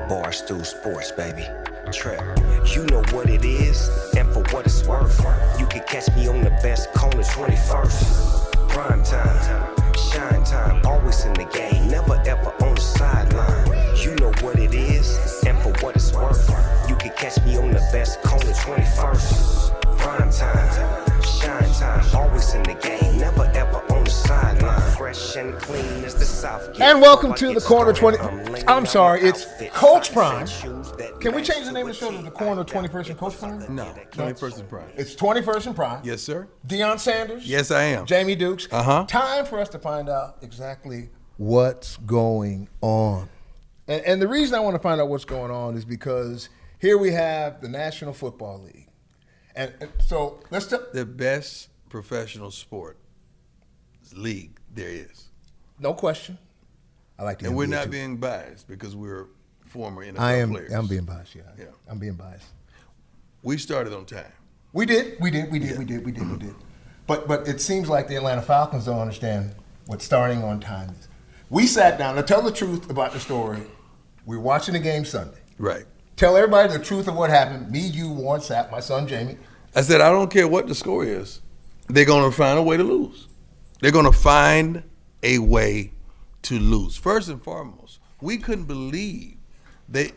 Barstool Sports, baby. Trip, you know what it is, and for what it's worth, you can catch me on the best corner 21st. Prime time, shine time, always in the game, never ever on the sideline. You know what it is, and for what it's worth, you can catch me on the best corner 21st. Prime time, shine time, always in the game, never ever on the sideline. Fresh and clean as the South. And welcome to the Corner 20. I'm sorry, it's Coach Prime. Can we change the name of the show to the Corner 21st and Coach Prime? No, 21st and Prime. It's 21st and Prime. Yes, sir. Deion Sanders. Yes, I am. Jamie Dukes. Time for us to find out exactly what's going on. And the reason I want to find out what's going on is because here we have the National Football League. And so let's the best professional sport league there is. No question. I like the And NBA we're not too. being biased because we're former NFL players. I'm being biased, yeah. I'm being biased. We started on time. We did. But it seems like the Atlanta Falcons don't understand what starting on time is. We sat down, to tell the truth about the story, we were watching the game Sunday. Right. Tell everybody the truth of what happened. Me, you, Warren Sapp, my son Jamie. I said, I don't care what the score is. They're going to find a way to lose. They're going to find a way to lose. First and foremost, we couldn't believe that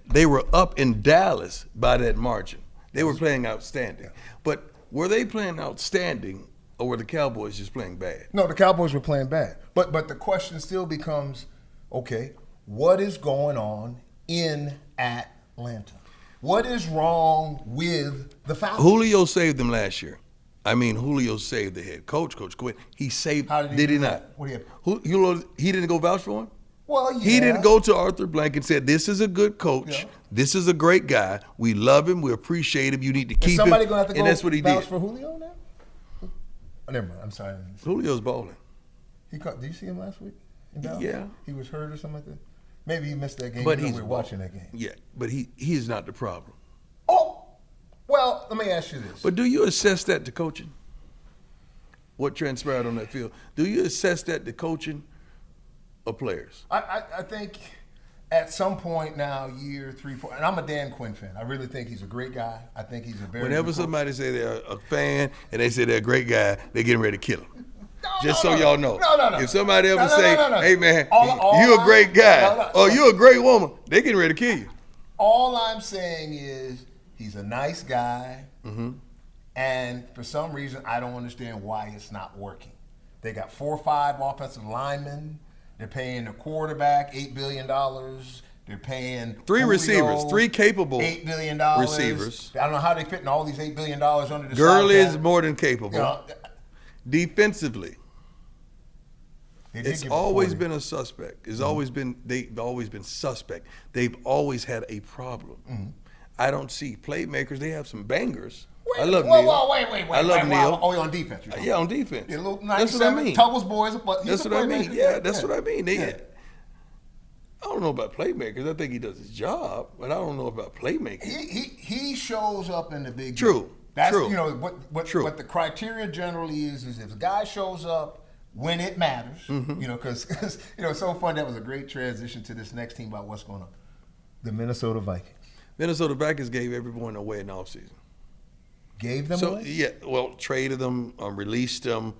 they were up in Dallas by that margin. They were playing outstanding. But were they playing outstanding or were the Cowboys just playing bad? No, the Cowboys were playing bad. But the question still becomes, okay, what is going on in Atlanta? What is wrong with the Falcons? Julio saved them last year. I mean, Julio saved the head coach, Coach Quinn. He saved. How did he did do he that? not? What do you have? Julio, he didn't go vouch for him? Well, yeah. He didn't go to Arthur Blank and said, this is a good coach. Yeah. This is a great guy. We love him. We appreciate him. You need to keep him. Somebody going to have to go and that's what he vouch did. for Julio now? Oh, never mind. I'm sorry. Julio's balling. Did you see him last week in Dallas? Yeah. He was hurt or something like that? Maybe he missed that game. But we were watching that game. Yeah, but he's not the problem. Oh, well, let me ask you this. But do you assess that to coaching? What transpired on that field? Do you assess that to coaching or players? I think at some point now, year 3, 4, and I'm a Dan Quinn fan. I really think he's a great guy. I think he's a very Whenever good coach. somebody say they're a fan and they say they're a great guy, they're getting ready to kill him. Just so y'all know. No. If somebody ever say, hey man, All you a great guy, no. or you a great woman, they getting ready to kill you. All I'm saying is he's a nice guy, and for some reason I don't understand why it's not working. They got 4 or 5 offensive linemen. They're paying the quarterback $8 billion. They're paying 3 Julio receivers, 3 capable $8 billion receivers. I don't know how they fit in all these $8 billion under the Gurley is salary cap. more than capable. You know, Defensively, they did it's give always 40. been a suspect. They've always been suspect. They've always had a problem. I don't see playmakers. They have some bangers. I love Neil. Wait. I love Neil. Oh, you're on defense. Yeah, on defense. Yeah, little That's what I 97 mean. Tuggles boys. But That's what I mean. Yeah, that's what I mean. Yeah. I don't know about playmakers. I think he does his job, but I don't know about playmakers. He shows up in the big True. game. That's True. you know what True. what the criteria generally is if a guy shows up when it matters, you know, because it's so fun. That was a great transition to this next team about what's going on. The Minnesota Vikings. Minnesota Vikings gave everyone away in the offseason. Gave them So away? yeah, well, traded them, released them,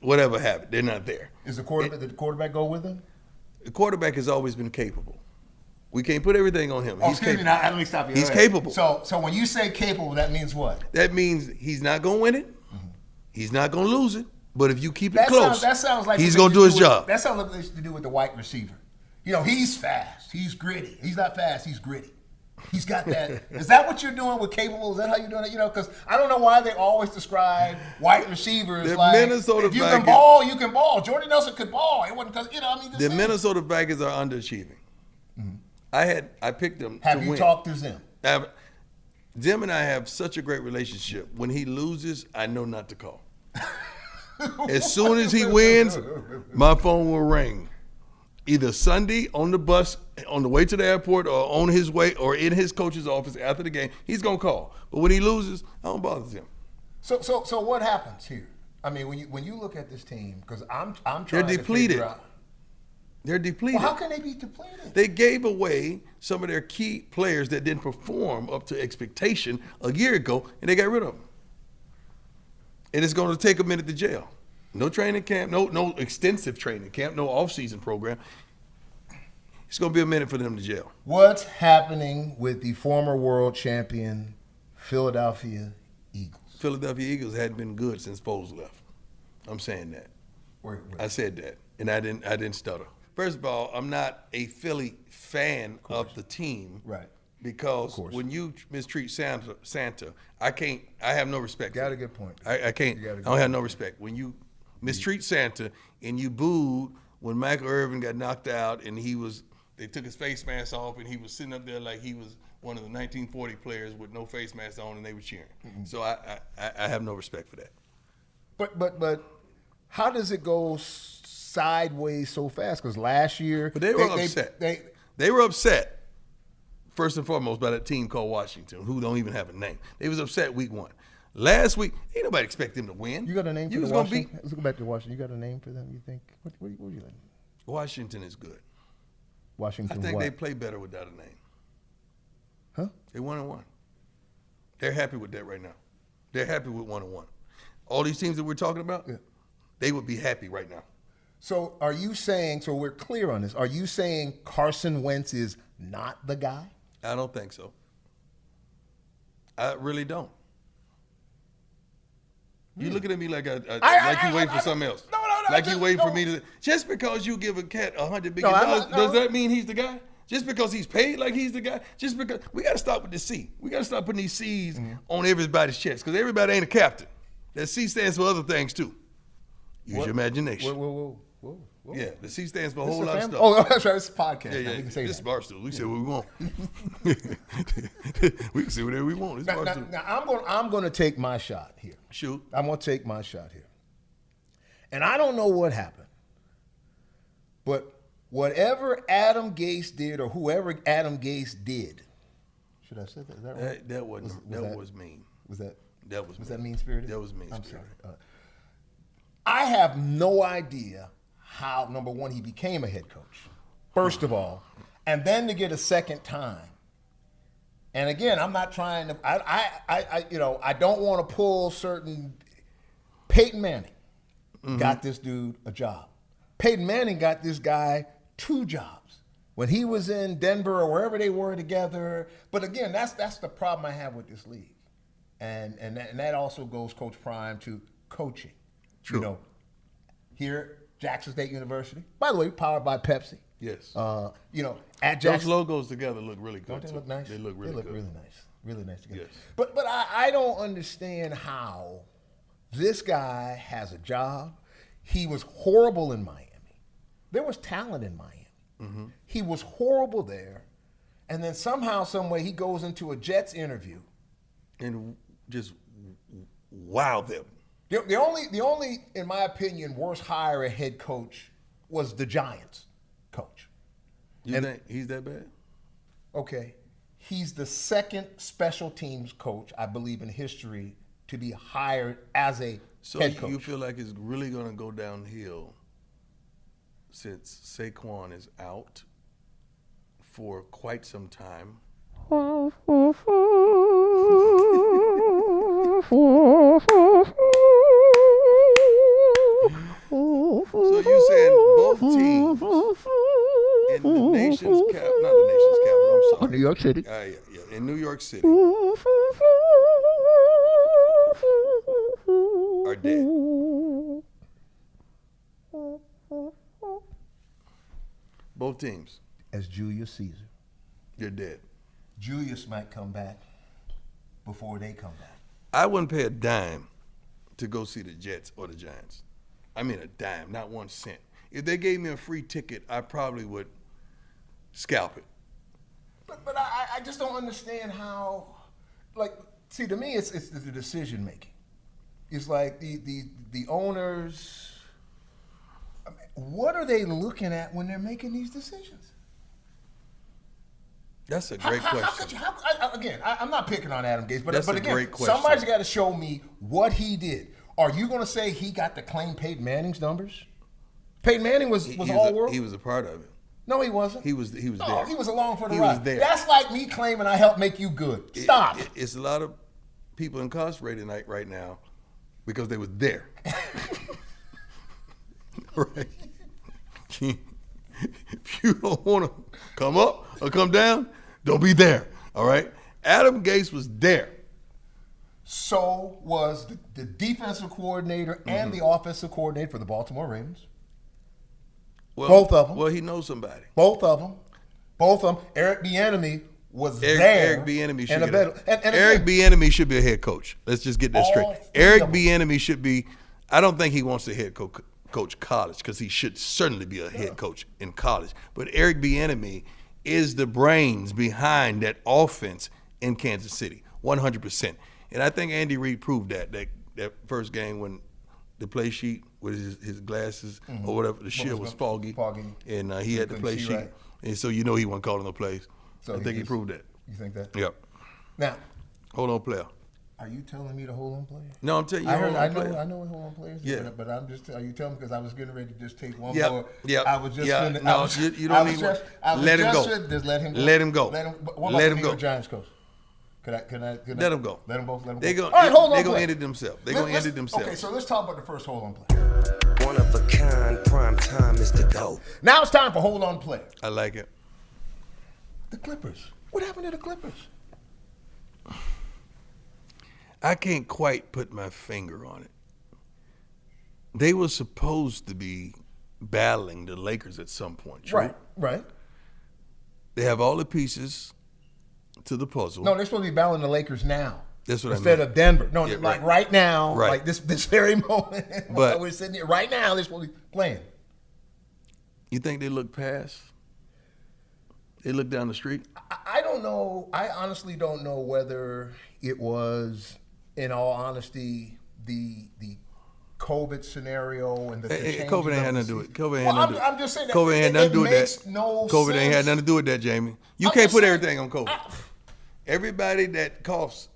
whatever happened. They're not there. Is the quarterback? Did the quarterback go with them? The quarterback has always been capable. We can't put everything on him. Oh, He's excuse me. capable. Now, let me stop you. He's Go ahead. capable. So when you say capable, that means what? That means he's not going to win it. He's not going to lose it. But if you keep it close, that sounds like he's what going they to do used his job. That sounds like what they used to do with the white receiver. You know, he's fast. He's gritty. He's not fast. He's gritty. He's got that. Is that what you're doing with capable? Is that how you're doing it? You know, because I don't know why they always describe white receivers The like Minnesota if you Vikings- can ball, you can ball. Jordy Nelson could ball. It wasn't because The Minnesota Vikings are underachieving. I picked them to Have win. you talked to them? Jim and I have such a great relationship. When he loses, I know not to call. As soon as he wins, my phone will ring. Either Sunday on the bus, on the way to the airport, or on his way, or in his coach's office after the game, he's gonna call. But when he loses, I don't bother him. So what happens here? I mean, when you look at this team, because I'm trying They're depleted. to figure out. They're depleted. Well, how can they be depleted? They gave away some of their key players that didn't perform up to expectation a year ago, and they got rid of them. And it's going to take a minute to jail. No training camp, no extensive training camp, no off-season program. It's going to be a minute for them to jail. What's happening with the former world champion Philadelphia Eagles? Philadelphia Eagles hadn't been good since Foles left. I'm saying that. I said that, and I didn't stutter. First of all, I'm not a Philly fan of the team. Right. Because when you mistreat Santa, I have no respect. Got a good point. I can't. I don't have no respect. When you mistreat Santa and you booed when Michael Irvin got knocked out and they took his face mask off and he was sitting up there like he was one of the 1940 players with no face mask on and they were cheering. Mm-hmm. So I have no respect for that. But how does it go sideways so fast? Because last year, but they were upset. They were upset. First and foremost, by that team called Washington, who don't even have a name. They was upset week 1. Last week, ain't nobody expect them to win. You got a name for the Washington? Let's go back to Washington. You got a name for them, you think? What do you think? Washington is good. Washington I think they play better without a name. Huh? They 1-1. They're happy with that right now. They're happy with 1-1. All these teams that we're talking about, they would be happy right now. So are you saying, so we're clear on this, are you saying Carson Wentz is not the guy? I don't think so. I really don't. You looking at me like like you waiting for something else. No. Like you waiting for me to. Just because you give a cat $100 billion, does that mean he's the guy? Just because he's paid like he's the guy? Just because we got to stop with the C. We got to stop putting these C's on everybody's chest because everybody ain't a captain. That C stands for other things too. Use your imagination. Whoa. Yeah, the C stands for a whole lot of stuff. Oh, that's right. It's a podcast. Yeah. We can say this is that. Barstool. We say what we want. We can say whatever we want. It's Barstool. Now I'm going to take my shot here. Shoot. I'm going to take my shot here. And I don't know what happened, but whatever Adam Gase did or whoever Adam Gase did, should I say that? Is that right? That was mean. Was that Was that mean-spirited? That was mean-spirited. I'm sorry. I have no idea how, number one, he became a head coach, first of all, and then to get a second time. And again, I'm not trying to. I don't want to pull certain. Peyton Manning got this dude a job. Peyton Manning got this guy 2 jobs when he was in Denver or wherever they were together. But again, that's the problem I have with this league, and that also goes, Coach Prime, to coaching. True. You know, here Jackson State University, by the way, powered by Pepsi. Yes. At Jackson. Those logos together look really good. Don't they look nice? They look really good. Really nice. Really nice together. Yes. But I don't understand how this guy has a job. He was horrible in Miami. There was talent in Miami. Mm-hmm. He was horrible there. And then somehow, some way, he goes into a Jets interview. And just wow them. The only, in my opinion, worst hire a head coach was the Giants coach. You think he's that bad? Okay. He's the second special teams coach, I believe, in history to be hired as a head coach. So you feel like it's really going to go downhill since Saquon is out for quite some time? So you said both teams in the nation's capital, not the nation's capital, I'm sorry. New York City. Yeah, in New York City are dead. Both teams. As Julius Caesar. You're dead. Julius might come back before they come back. I wouldn't pay a dime to go see the Jets or the Giants. I mean a dime, not 1 cent. If they gave me a free ticket, I probably would scalp it. But I just don't understand how, see, to me, it's the decision making. It's like the owners, what are they looking at when they're making these decisions? That's a great question. I'm not picking on Adam Gase, but again, great question. Somebody's got to show me what he did. Are you going to say he got to claim Peyton Manning's numbers? Peyton Manning was all world. He was a part of it. No, he wasn't. He was No, there. he was along for the He ride. was there. That's like me claiming I helped make you good. Stop. It's a lot of people incarcerated right now because they were there. Right. If you don't want to come up or come down, don't be there. All right. Adam Gase was there. So was the defensive coordinator and the offensive coordinator for the Baltimore Ravens. Well, Both of them. Well, he knows somebody. Both of them. Eric Bieniemy was there. Eric Bieniemy should Eric Bieniemy should be a head coach. Let's just get that straight. Eric Bieniemy should be. I don't think he wants to head coach college because he should certainly be a head coach in college. But Eric Bieniemy is the brains behind that offense in Kansas City, 100%. And I think Andy Reid proved that first game when the play sheet with his glasses or whatever, the shield was foggy. And he had the play sheet. Right. And so he wasn't calling no plays. So I think he proved that. You think that? Yep. Now, hold on, player. Are you telling me to hold on player? No, I'm telling you. I know what hold on players. Yeah. But I'm just. Are you telling me because I was getting ready to just take one more? Yeah. I was just. You don't need one. Let him go. Just let him go. Let him go. What about the New York Giants coach? Could I? Let him go. Let them both. Let them go. All right, hold on. They're gonna end it themselves. Okay, so let's talk about the first hold on player. One of a kind, prime time is the go. Now it's time for hold on player. I like it. The Clippers. What happened to the Clippers? I can't quite put my finger on it. They were supposed to be battling the Lakers at some point. True? Right. They have all the pieces to the puzzle. No, they're supposed to be battling the Lakers now. That's what Instead of Denver. No, Yeah, like right now, Right. like this very moment. But- we're sitting here right now, they're supposed to be playing. You think they look past? They look down the street? I don't know. I honestly don't know whether it was, in all honesty, the COVID scenario and the COVID ain't had nothing to do with it. I'm just saying that COVID ain't had nothing to do with that. No COVID ain't had sense. nothing to do with that, Jamie. You I'm can't just put saying- everything on COVID. Everybody that coughs,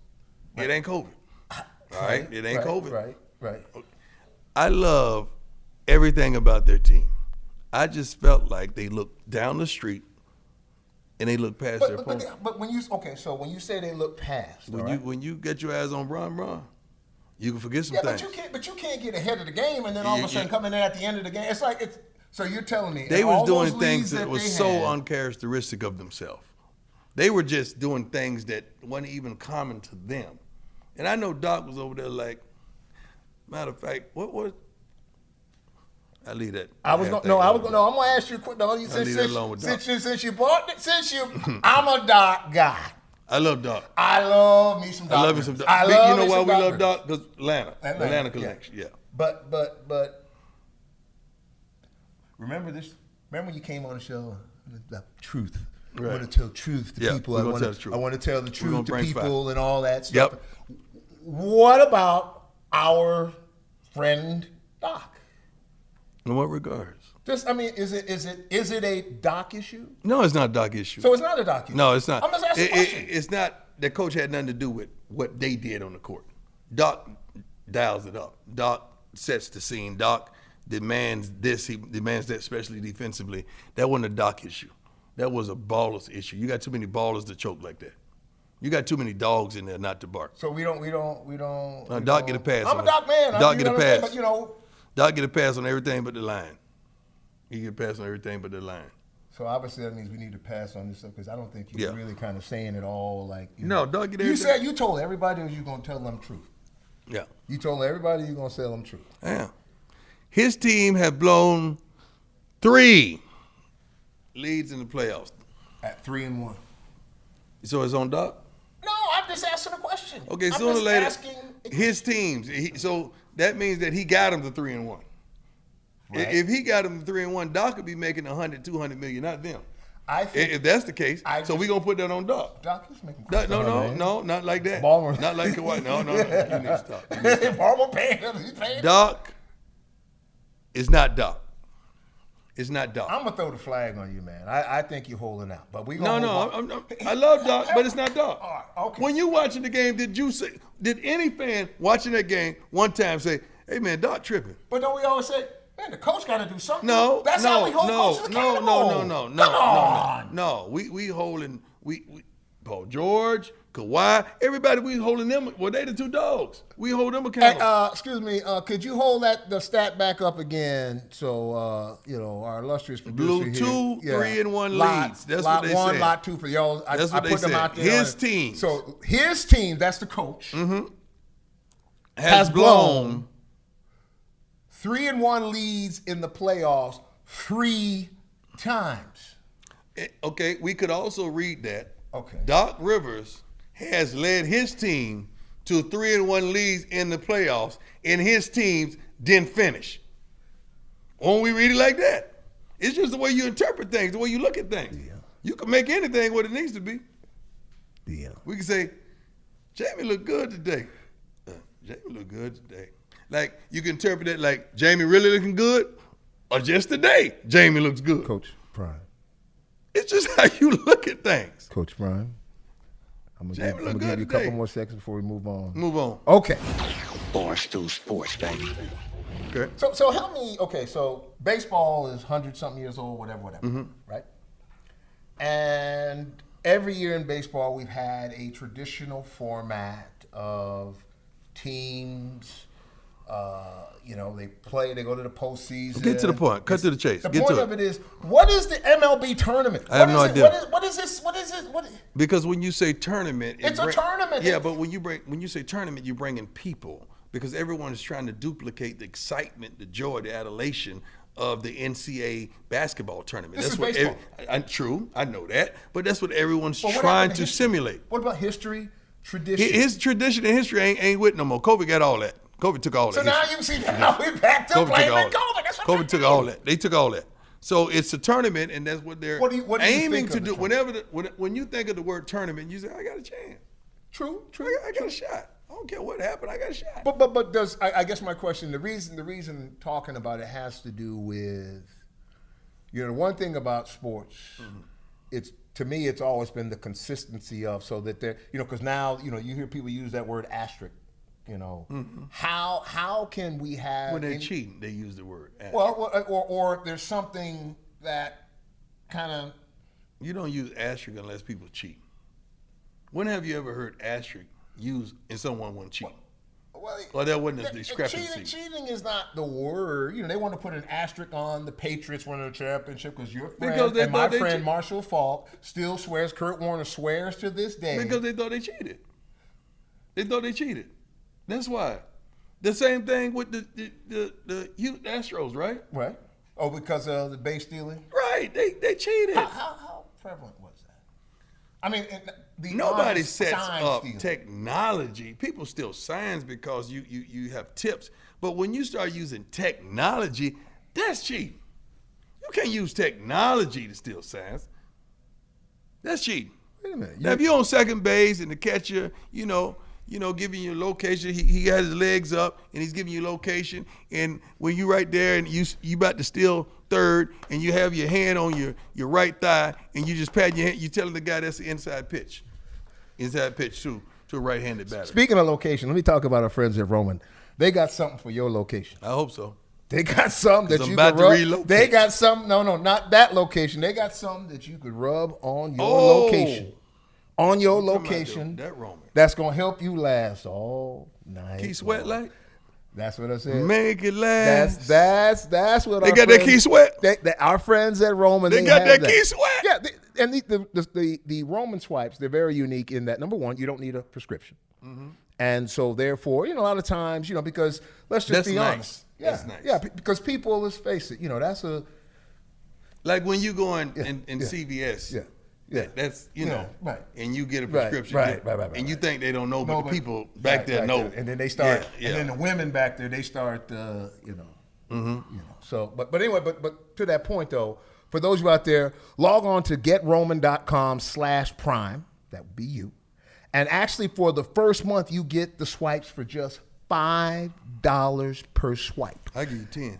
it ain't COVID. All right? It ain't COVID. Right. I love everything about their team. I just felt like they looked down the street and they looked past their opponent. But when you say they look past, When you get your eyes on Bron, you can forget some things. But you can't get ahead of the game and then all of a sudden come in there at the end of the game. It's like it's. So you're telling me They in was all doing those things leads that was they so had, uncharacteristic of themselves. They were just doing things that wasn't even common to them. And I know Doc was over there like, matter of fact, what? I leave that. I'm gonna ask you a quick. No, since you bought it, I'm a Doc guy. I love Doc. I love me some Doc. I love me some Doc. I love you know me why some we Doc love Rivers. Doc? Because Atlanta connection. Yeah. But remember this. Remember when you came on the show, the truth. Right. I want to tell truth to people. We're gonna tell the truth. I want to tell the truth to bring people and all that stuff. Yep. What about our friend Doc? In what regards? Just, I mean, is it a Doc issue? No, it's not a Doc issue. So it's not a Doc issue. No, it's not. I'm just asking a question. It's not. The coach had nothing to do with what they did on the court. Doc dials it up. Doc sets the scene. Doc demands this. He demands that, especially defensively. That wasn't a Doc issue. That was a ballers issue. You got too many ballers to choke like that. You got too many dogs in there not to bark. So we don't. Doc get a pass. I'm a Doc man. Doc get a pass. But, you know. Doc get a pass on everything but the line. He get a pass on everything but the line. So obviously that means we need to pass on this stuff because I don't think you're really kind of saying it all like. No, Doc get everything. You told everybody you're going to tell them truth. Yeah. You told everybody you're going to tell them truth. Yeah. His team have blown 3 leads in the playoffs. At 3-1. So it's on Doc? No, I'm just asking a question. Okay, sooner or later, his teams. So that means that he got him to 3-1. Right. If he got him to 3-1, Doc could be making 100, 200 million, not them. I think if that's the case, so we're gonna put that on Doc. Doc is making. No, not like that. Balmer. Not like Kawhi. No. You need to stop. Balmer paying him. He's paying him. Doc is not Doc. It's not Doc. I'm gonna throw the flag on you, man. I think you're holding out, but we I love Doc, but it's not Doc. Okay. When you watching the game, did any fan watching that game one time say, "Hey man, Doc tripping"? But don't we always say Man, the coach got to do something. No, That's how we hold coaches accountable. No. We holding Paul George, Kawhi, everybody. We holding them. Well, they the two dogs. We hold them accountable. Excuse me. Could you hold the stat back up again? So our illustrious producer Blew here. 2 3-1 leads. That's lot what they one, said. lot two for y'all. That's what I they put them said. out there. His team. So his team. That's the coach. Has blown 3-1 leads in the playoffs 3 times. Okay, we could also read that. Okay. Doc Rivers has led his team to 3-1 leads in the playoffs, and his teams didn't finish. Won't we read it like that? It's just the way you interpret things, the way you look at things. Yeah. You can make anything what it needs to be. Yeah. We can say, Jamie looked good today. Jamie looked good today. Like, you can interpret it like Jamie really looking good, or just today, Jamie looks good. Coach Prime. It's just how you look at things. Coach Prime. I'm going to give you a couple more seconds before we move on. Move on. Okay. Barstool Sports, baby. Okay. So help me. Okay, so baseball is 100-something years old, whatever, right? And every year in baseball, we've had a traditional format of teams. They play. They go to the postseason. Get to the point. Cut to the chase. The Get point to of it. it is, what is the MLB tournament? I have no idea. What is this? What is it? Because when you say tournament, It's a tournament. Yeah, but when you say tournament, you bring in people because everyone is trying to duplicate the excitement, the joy, the adulation of the NCAA basketball tournament. This That's is what baseball. True, I know that, but that's what everyone's But what trying happened to history? simulate. What about history, tradition? His tradition and history ain't with no more. Kobe got all that. Kobe took all So that. now history. you see now we're back to Kobe took blaming all that. Kobe. That's what Kobe took all that. They took all that. So it's a tournament, and that's what they're What do you aiming think to of the do. When you think of the word tournament, you say, "I got a chance. True. I got a shot. I don't care what happened. I got a shot." But does I guess my question, the reason talking about it has to do with, the one thing about sports, it's to me it's always been the consistency of, so that they're, because now you hear people use that word asterisk. How can we have When they're cheating, they use the word asterisk. well or there's something that kind of, You don't use asterisk unless people cheat. When have you ever heard asterisk used in someone when cheating? Well, that wasn't a discrepancy. Cheating is not the word. They want to put an asterisk on the Patriots winning the championship because your friend Because they and my thought they friend cheated. Marshall Falk still swears. Kurt Warner swears to this day. Because they thought they cheated. They thought they cheated. That's why. The same thing with the Houston Astros, right? Right. Oh, because of the base stealing? Right. They cheated. How prevalent was that? I mean, Nobody honest sets sign up stealing. technology. People steal signs because you have tips. But when you start using technology, that's cheating. You can't use technology to steal signs. That's cheating. Wait a minute. Now, if you're on second base and the catcher, giving you location, he got his legs up and he's giving you location. And when you right there and you about to steal third and you have your hand on your right thigh and you just pat your hand, you telling the guy that's the inside pitch to a right-handed batter. Speaking of location, let me talk about our friends at Roman. They got something for your location. I hope so. They got something that I'm you about could to rub. relocate. They got something. No, not that location. They got something that you could rub on your location. On your location. That Roman. That's gonna help you last all night. Key Sweat long. like? That's what I said. Make it last. That's what They our got that friends- Key Sweat? Our friends at Roman. They got have that Key Sweat? Yeah, and the Roman swipes, they're very unique in that, number one, you don't need a prescription. And so therefore, a lot of times, because let's just That's be nice. honest. That's nice. Yeah, because people, let's face it, that's a Like when you go in yeah, CVS. yeah, yeah. That's, right. and you get a Right, prescription. right, And you think they don't know, but No, the people back there right know. And then they start, Yeah. and then the women back there, they start, So, but anyway, but to that point though, for those of you out there, log on to getroman.com/prime. That would be you. And actually, for the first month, you get the swipes for just $5 per swipe. I give you 10.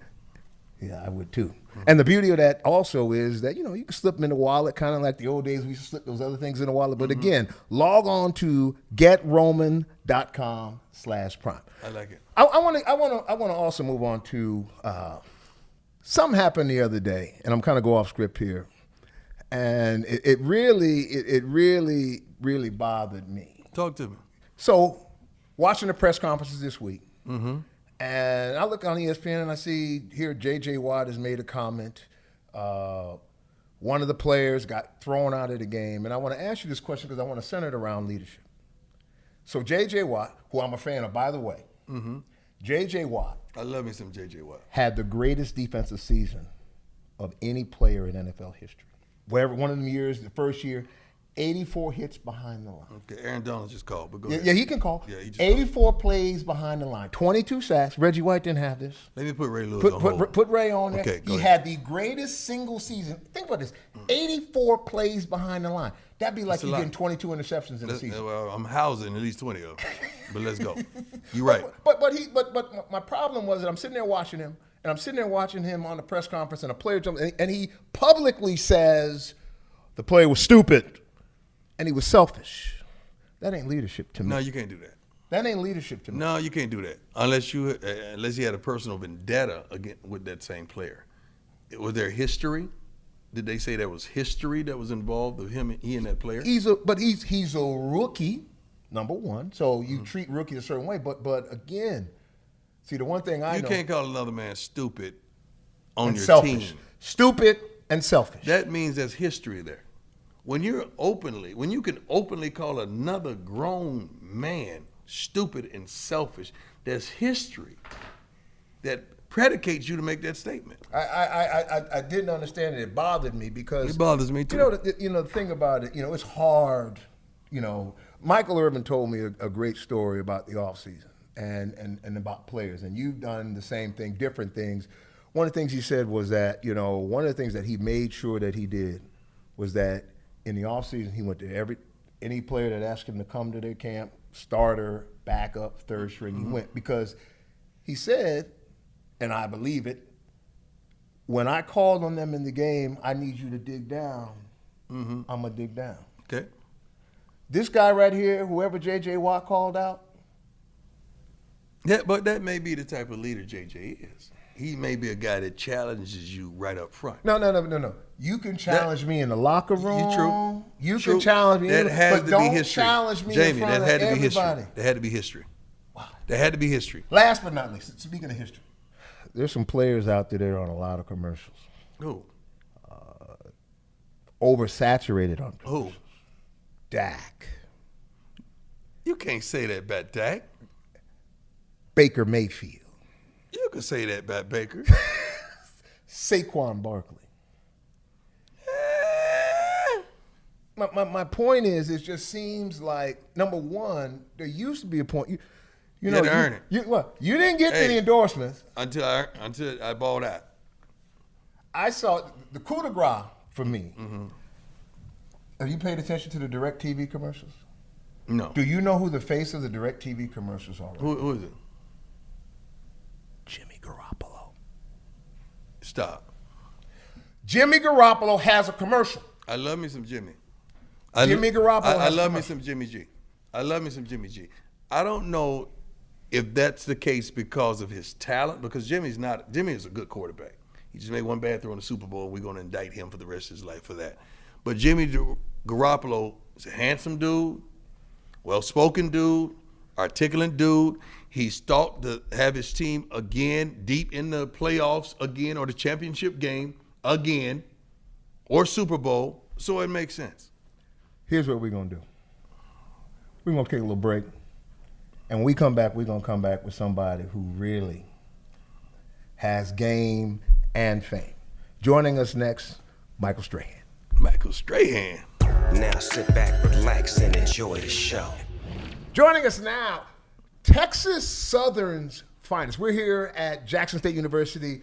Yeah, I would too. And the beauty of that also is that, you can slip them in the wallet, kind of like the old days we used to slip those other things in the wallet. But again, log on to getroman.com/prime. I like it. I want to also move on to Something happened the other day, and I'm kind of go off script here, and it really bothered me. Talk to me. So, watching the press conferences this week, and I look on ESPN and I see here J.J. Watt has made a comment. One of the players got thrown out of the game, and I want to ask you this question because I want to center it around leadership. So J.J. Watt, who I'm a fan of, by the way, J.J. Watt. I love me some J.J. Watt. Had the greatest defensive season of any player in NFL history. Wherever one of them years, the first year, 84 hits behind the line. Okay, Aaron Donald just called, but go ahead. Yeah, he can call. Yeah, he just 84 plays behind the line, 22 sacks. Reggie White didn't have this. Let me put Ray Lewis on hold. Put Ray on there. Okay, go he ahead. had the greatest single season. Think about this: 84 plays behind the line. That'd be like you getting 22 interceptions in a season. Well, I'm housing at least 20 of them, but let's go. You're right. But my problem was that I'm sitting there watching him, and I'm sitting there watching him on the press conference, and a player jumps, and he publicly says the player was stupid, and he was selfish. That ain't leadership to me. No, you can't do that. That ain't leadership to me. No, you can't do that unless you had a personal vendetta with that same player. Was there history? Did they say there was history that was involved of he and that player? He's a rookie, number one. So you treat rookies a certain way. But again, see, the one thing I know, you can't call another man stupid on your selfish. team. Stupid and selfish. That means there's history there. When you can openly call another grown man stupid and selfish, there's history that predicates you to make that statement. I didn't understand it. It bothered me because it bothers me too. The thing about it, it's hard. Michael Irvin told me a great story about the offseason and about players, and you've done the same thing, different things. One of the things he said was that one of the things that he made sure that he did was that in the offseason he went to any player that asked him to come to their camp, starter, backup, third string, he went because he said. And I believe it. When I called on them in the game, I need you to dig down. I'm going to dig down. Okay. This guy right here, whoever J.J. Watt called out. Yeah, but that may be the type of leader J.J. is. He may be a guy that challenges you right up front. No. You can challenge me in the locker room. True. You can challenge me, but don't challenge me in front of everybody. There had to be history. Wow. There had to be history. Last but not least, speaking of history. There's some players out there that are on a lot of commercials. Who? Oversaturated on commercials. Who? Dak. You can't say that about Dak. Baker Mayfield. You can say that about Baker. Saquon Barkley. My point is, it just seems like, number one, there used to be a point. You had to earn it. You didn't get to the endorsements until I balled out. I saw the coup de grace for me. Have you paid attention to the DirecTV commercials? No. Do you know who the face of the DirecTV commercials are? Who is it? Jimmy Garoppolo. Stop. Jimmy Garoppolo has a commercial. I love me some Jimmy. Jimmy Garoppolo. I love me some Jimmy G. I love me some Jimmy G. I don't know if that's the case because of his talent, because Jimmy is a good quarterback. He just made one bad throw in the Super Bowl, and we're going to indict him for the rest of his life for that. But Jimmy Garoppolo is a handsome dude, well-spoken dude, articulate dude. He's thought to have his team again deep in the playoffs again, or the championship game again, or Super Bowl, so it makes sense. Here's what we're going to do. We're going to take a little break. And when we come back, we're going to come back with somebody who really has game and fame. Joining us next, Michael Strahan. Michael Strahan. Now sit back, relax, and enjoy the show. Joining us now, Texas Southern's finest. We're here at Jackson State University,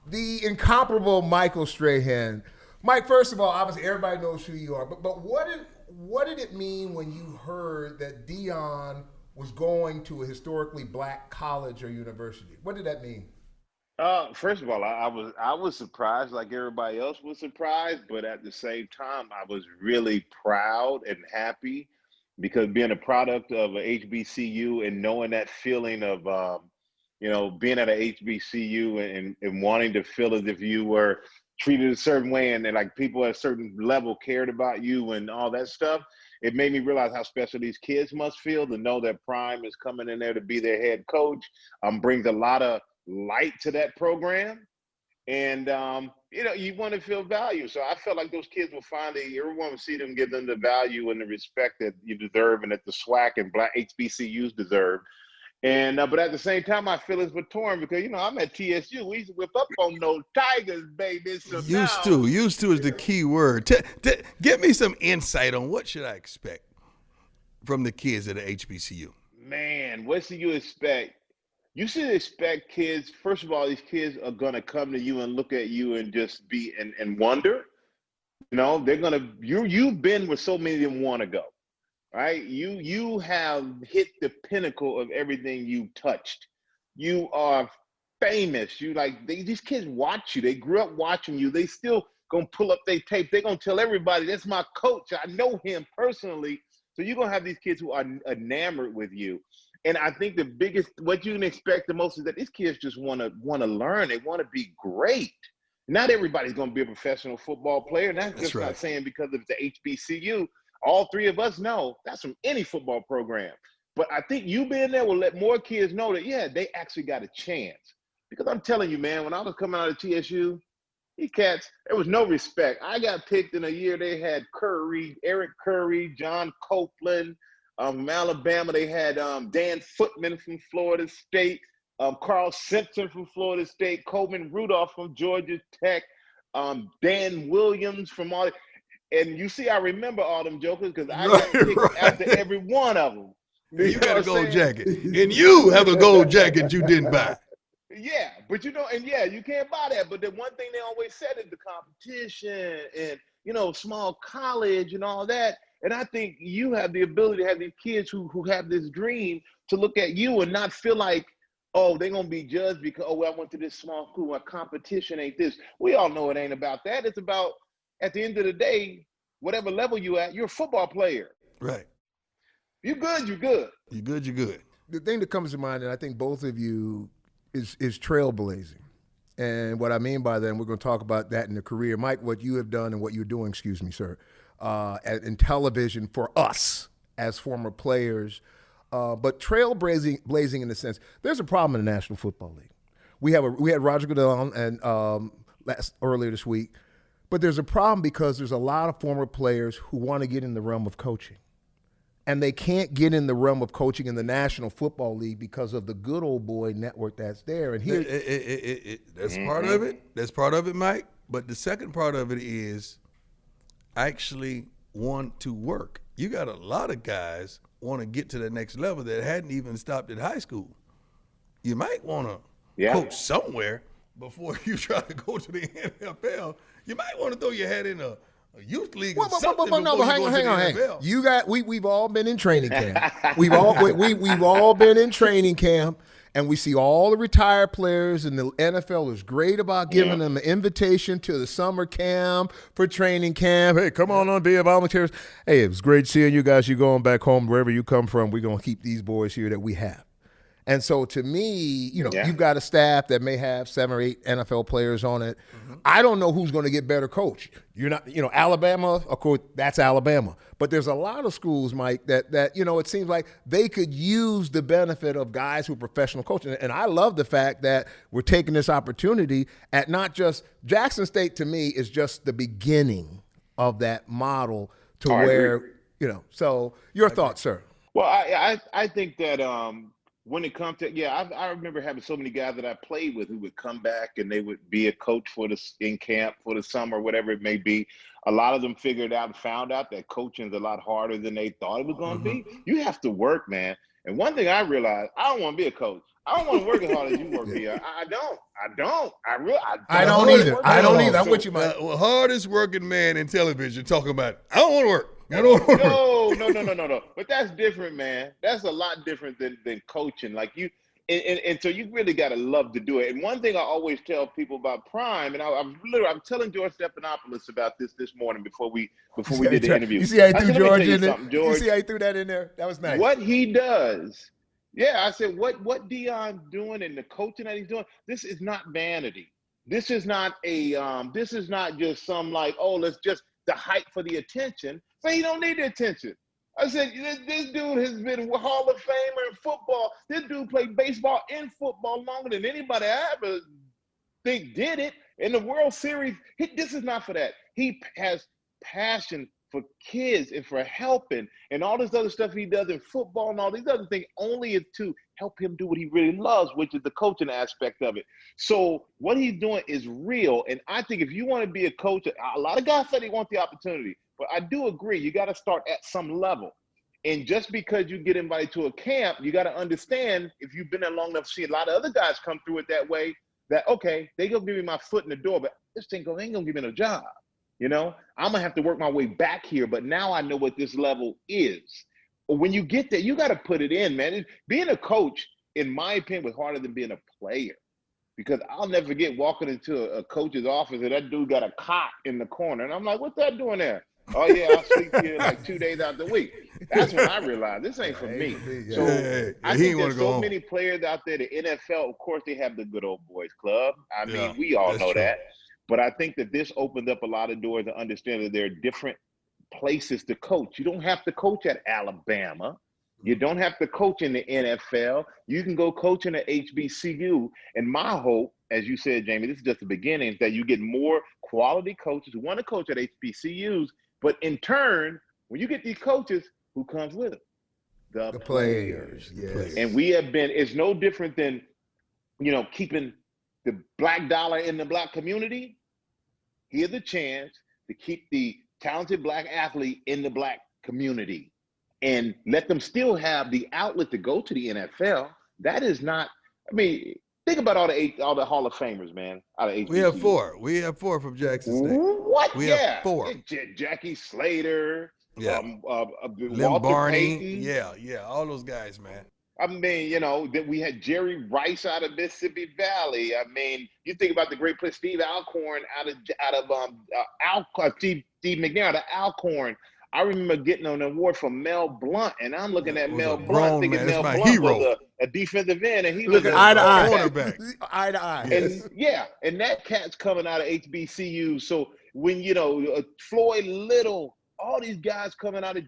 the incomparable Michael Strahan. Mike, first of all, obviously everybody knows who you are, but what did it mean when you heard that Deion was going to a historically black college or university? What did that mean? First of all, I was surprised, like everybody else was surprised, but at the same time, I was really proud and happy because being a product of a HBCU and knowing that feeling of being at a HBCU and wanting to feel as if you were treated a certain way and like people at a certain level cared about you and all that stuff. It made me realize how special these kids must feel to know that Prime is coming in there to be their head coach. Brings a lot of light to that program. And, you want to feel value. So I felt like those kids will everyone will see them, give them the value and the respect that you deserve and that the SWAC and Black HBCUs deserve. And but at the same time, my feelings were torn because, I'm at TSU. We used to whip up on those Tigers, baby. So Used to is the key word. Give me some insight on what should I expect from the kids at the HBCU. Man, what should you expect? You should expect kids, first of all, these kids are going to come to you and look at you and just be and wonder. They're going to, you've been where so many of them want to go, right? You have hit the pinnacle of everything you touched. You are famous. These kids watch you. They grew up watching you. They still going to pull up their tape. They're going to tell everybody, that's my coach. I know him personally. So you're going to have these kids who are enamored with you. And I think what you can expect the most is that these kids just want to learn. They want to be great. Not everybody's going to be a professional football player. And that's just right. Not saying because of the HBCU. All three of us know that's from any football program. But I think you being there will let more kids know that, yeah, they actually got a chance. Because I'm telling you, man, when I was coming out of TSU, these cats, there was no respect. I got picked in a year. They had Eric Curry, John Copeland, from Alabama. They had Dan Footman from Florida State, Carl Simpson from Florida State, Coleman Rudolph from Georgia Tech, Dan Williams from all. And you see, I remember all them jokers because I got picked after every one of them. You got a gold jacket, and you have a gold jacket you didn't buy. Yeah, but you can't buy that. But the one thing they always said is the competition and, small college and all that. And I think you have the ability to have these kids who have this dream to look at you and not feel like, oh, they're going to be judged because, I went to this small school. My competition ain't this. We all know it ain't about that. It's about, at the end of the day, whatever level you at, you're a football player. Right. You good, you're good. You good, you're good. The thing that comes to mind, and I think both of you, is trailblazing. And what I mean by that, and we're going to talk about that in the career. Mike, what you have done and what you're doing, excuse me, sir, in television for us as former players, but trailblazing in the sense, there's a problem in the National Football League. We had Roger Goodell on and earlier this week, but there's a problem because there's a lot of former players who want to get in the realm of coaching. And they can't get in the realm of coaching in the National Football League because of the good old boy network that's there. And here, that's part of it. That's part of it, Mike. But the second part of it is actually want to work. You got a lot of guys want to get to the next level that hadn't even stopped at high school. You might want to coach somewhere before you try to go to the NFL. You might want to throw your head in a youth league or something. Hang on. We've all been in training camp. We've all been in training camp, and we see all the retired players, and the NFL is great about giving them an invitation to the summer camp for training camp. Hey, come on, be a volunteer. Hey, it was great seeing you guys. You're going back home wherever you come from. We're gonna keep these boys here that we have. And so to me, you've got a staff that may have 7 or 8 NFL players on it. Mm-hmm. I don't know who's going to get better coach. You're not, Alabama, of course, that's Alabama. But there's a lot of schools, Mike, that it seems like they could use the benefit of guys who are professional coaches. And I love the fact that we're taking this opportunity at not just Jackson State, to me, is just the beginning of that model to where, So your thoughts, sir? Well, I think that when it comes to, I remember having so many guys that I played with who would come back and they would be a coach in camp for the summer, whatever it may be. A lot of them figured out and found out that coaching is a lot harder than they thought it was going to be. You have to work, man. And one thing I realized, I don't want to be a coach. I don't want to work as hard as you work here. I don't. I don't either. I'm with you, Mike. Hardest working man in television talking about, I don't want to work. No. But that's different, man. That's a lot different than coaching. Like you, and so you really got to love to do it. And one thing I always tell people about Prime, and I'm telling George Stephanopoulos about this morning before we did the interview. You see how he threw George in there? You see how he threw that in there? That was nice. What he does, Yeah, I said what Deion's doing and the coaching that he's doing. This is not vanity. This is not this is not just some like, oh, let's just the hype for the attention. So he don't need the attention. I said this dude has been a Hall of Famer in football. This dude played baseball and football longer than anybody I ever think did it in the World Series. This is not for that. He has passion for kids and for helping and all this other stuff he does in football and all these other things only is to help him do what he really loves, which is the coaching aspect of it. So what he's doing is real. And I think if you want to be a coach, a lot of guys said they want the opportunity, but I do agree. You got to start at some level. And just because you get invited to a camp, you got to understand, if you've been there long enough to see a lot of other guys come through it that way, that, okay, they going to give me my foot in the door, but this thing ain't going to give me no job. You know, I'm going to have to work my way back here, but now I know what this level is. But when you get there, you got to put it in, man. Being a coach, in my opinion, was harder than being a player. Because I'll never forget walking into a coach's office and that dude got a cot in the corner. And I'm like, what's that doing there? Oh, yeah, I sleep here like 2 days out the week. That's when I realized this ain't for me. So I think there's so many players out there. The NFL, of course, they have the good old boys club. I mean, we all know that. But I think that this opened up a lot of doors to understand that there are different places to coach. You don't have to coach at Alabama. You don't have to coach in the NFL. You can go coach in the HBCU. And my hope, as you said, Jamie, this is just the beginning, is that you get more quality coaches who want to coach at HBCUs. But in turn, when you get these coaches, who comes with them? The players. Yes. And we have been, it's no different than, you know, keeping the black dollar in the black community. Here's the chance to keep the talented black athlete in the black community and let them still have the outlet to go to the NFL. That is not, I mean, think about all the Hall of Famers, man, out of HBCU. We have four from Jackson State. What? We have 4. Jackie Slater. Yeah. Walter Barney. Payton. Yeah, all those guys, man. I mean, you know, that we had Jerry Rice out of Mississippi Valley. I mean, you think about the great player Steve Alcorn Steve McNair out of Alcorn. I remember getting an award from Mel Blount, and I'm looking at Mel Blount, thinking Mel Blount was a defensive end, and he was eye to eye, cornerback. eye to eye. And and that cat's coming out of HBCU. So when you know Floyd Little, all these guys coming out of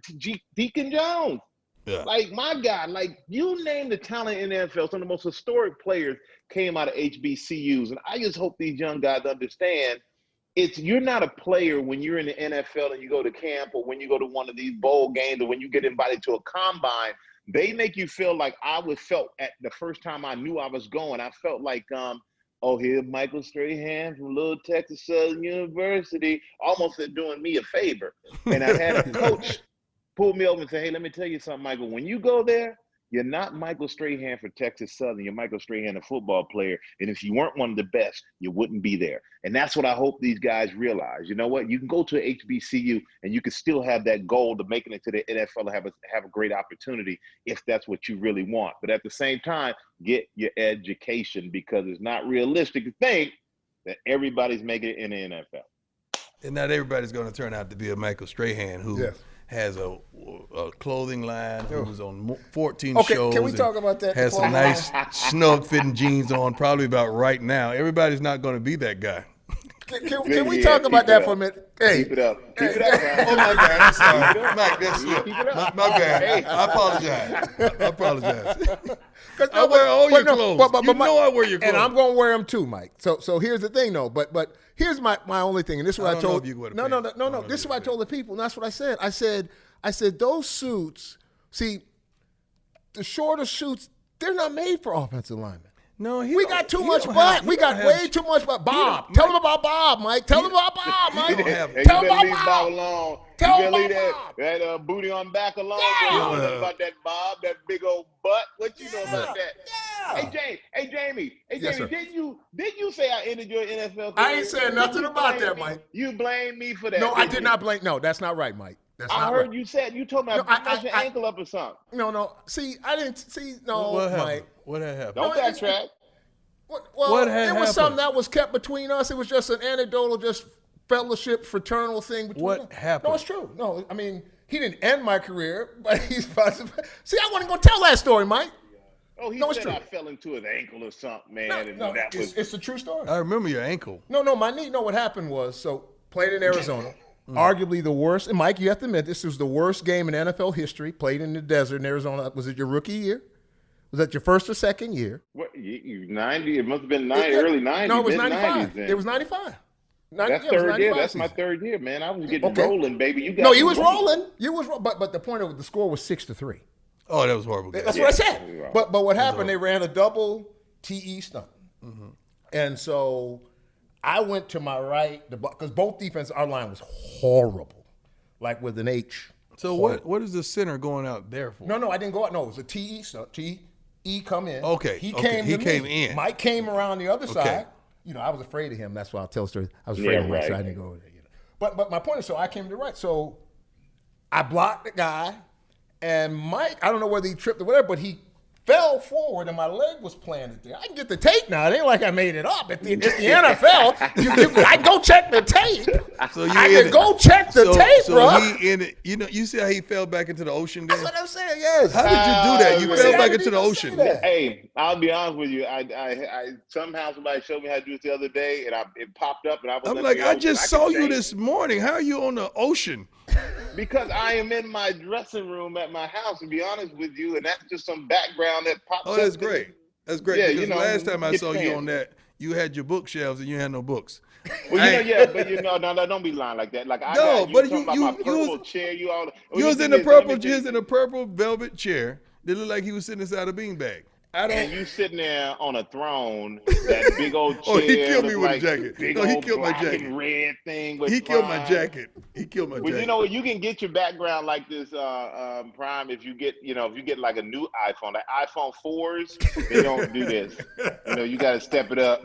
Deacon Jones. Yeah. Like my guy, like you name the talent in the NFL, some of the most historic players came out of HBCUs. And I just hope these young guys understand you're not a player when you're in the NFL and you go to camp or when you go to one of these bowl games or when you get invited to a combine. They make you feel like I felt at the first time I knew I was going. I felt like, here's Michael Strahan from Little Texas Southern University, almost doing me a favor. And I had a coach pull me over and say, hey, let me tell you something, Michael. When you go there, you're not Michael Strahan for Texas Southern. You're Michael Strahan, a football player. And if you weren't one of the best, you wouldn't be there. And that's what I hope these guys realize. You know what? You can go to HBCU and you can still have that goal to making it to the NFL and have a great opportunity if that's what you really want. But at the same time, get your education because it's not realistic to think that everybody's making it in the NFL. And not everybody's going to turn out to be a Michael Strahan who has a clothing line, who's on 14 shows. Can we talk about that? Has some nice snug-fitting jeans on, probably about right now. Everybody's not going to be that guy. Can we talk about that for a minute? Hey, keep it up. Keep it up, man. Oh, my bad. I'm sorry. Mike, that's it. My bad. I apologize. I wear all your clothes. But I wear your clothes. And I'm going to wear them too, Mike. So here's the thing, though. But here's my only thing, and this is what I told you. No. This is what I told the people, and that's what I said. I said those suits. See, the shorter suits, they're not made for offensive linemen. No, we got too much butt. We got way too much butt. Bob, tell him about Bob, Mike. Tell him about Bob, Mike. Tell him about Bob alone. Tell him about Bob. That booty on back alone. Yeah. You know about that Bob, that big old butt. What you know about that? Yeah. Hey Jamie. Yes, sir. Didn't you say I ended your NFL career? I ain't saying nothing about that, Mike. You blame me for that. No, I did not blame. No, that's not right, Mike. I heard you said you told me I messed your ankle up or something. No. See, I didn't see. No, what happened? Mike. What had happened? Don't backtrack. Well, it was something that was kept between us. It was just an anecdotal, just fellowship, fraternal thing between us. What happened? No, it's true. No, I mean, he didn't end my career, but he's possible. See, I wasn't going to tell that story, Mike. Oh, he No, it's said true. I fell into his ankle or something, man. No, that was it's a true story. I remember your ankle. No, my knee. No, what happened was, so played in Arizona, arguably the worst. And Mike, you have to admit, this was the worst game in NFL history. Played in the desert in Arizona. Was it your rookie year? Was that your first or second year? what, you 90. It must have been 90, early 90s. No, it was mid 95. 90s then. It was 95. That's Yeah, it was third year. 95 That's my season. third year, man. I was getting Okay. rolling, baby. You got No, me you was rolling. You was rolling. But the point of the score was 6-3. Oh, that was horrible. Game. That's what I said. Yeah. But what happened? They ran a double TE stunt, and so I went to my right because both defense, our line was horrible, like with an H. So what is the center going out there for? No, I didn't go out. No, it was a TE stunt. TE come in. Okay, he okay, came. he to came me. in. Mike came around the other side. You know, I was afraid of him. That's why I'll tell stories. I was afraid Yeah, of him, right. so I didn't go over there. You know. But my point is, so I came to the right. So I blocked the guy, and Mike, I don't know whether he tripped or whatever, but he fell forward, and my leg was planted there. I can get the tape now. It ain't like I made it up. It's the NFL. I can go check the tape. So you I in can it. go check the tape, so bro. he in it. You know, you see how he fell back into the ocean there? That's what I'm saying. Yes. How did you do that? You man. fell How back did into he the just say ocean. that? Hey, I'll be honest with you. I somehow somebody showed me how to do it the other day, and it popped up, and I was. I'm in like, the I ocean. just can saw you change this morning. How are you on the ocean? because I am in my dressing room at my house. To be honest with you, and that's just some background that pops up. Oh, that's great. That's great. Yeah, because you know, last time I get saw you fans. on that, you had your bookshelves and you had no books. Well, you know, yeah, but you know, no, don't be lying like that. Like I No, got, but talking you- about you- my you purple was- chair. You all. You was in the purple. You was in a purple velvet chair that looked like he was sitting inside a beanbag. I And don't. you sitting there on a throne, that big old chair. Oh, he killed me look with a like jacket. Big No, he old killed my black jacket. and red thing. With He killed my Prime. jacket. He killed my Well, jacket. you know what? You can get your background like this, Prime. If you get like a new iPhone, like iPhone 4s, they don't do this. You know, you got to step it up.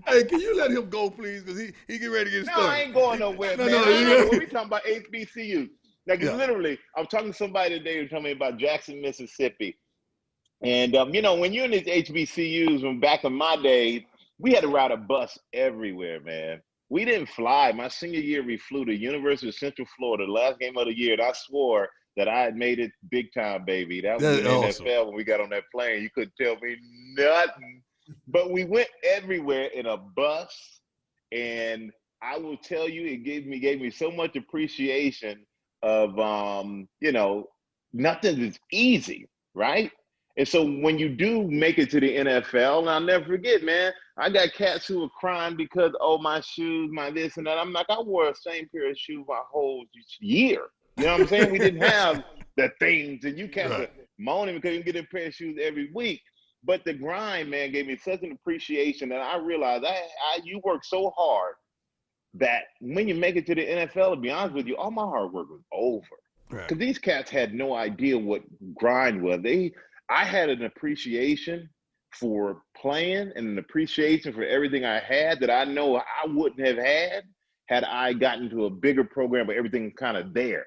Hey, can you let him go, please? Because he get ready to get No, started. I ain't going nowhere, No, man. no, I ain't you- going- we talking about HBCU. Like Yeah. literally, I was talking to somebody today who told me about Jackson, Mississippi. And you know, when you're in these HBCUs, when back in my day, we had to ride a bus everywhere, man. We didn't fly. My senior year, we flew to University of Central Florida, the last game of the year, and I swore that I had made it big time, baby. That was That's in the awesome. NFL when we got on that plane. You couldn't tell me nothing. But we went everywhere in a bus, and I will tell you, it gave me so much appreciation of you know, nothing is easy, right? And so when you do make it to the NFL, and I'll never forget, man, I got cats who were crying because, oh, my shoes, my this and that. I'm like, I wore the same pair of shoes my whole year. You know what I'm saying? We didn't have the things, and you cats Right. were moaning because you get a pair of shoes every week. But the grind, man, gave me such an appreciation that I realized you work so hard that when you make it to the NFL, to be honest with you, all my hard work was over. Right. Because these cats had no idea what grind was. I had an appreciation for playing and an appreciation for everything I had that I know I wouldn't have had I gotten to a bigger program where everything kind of there.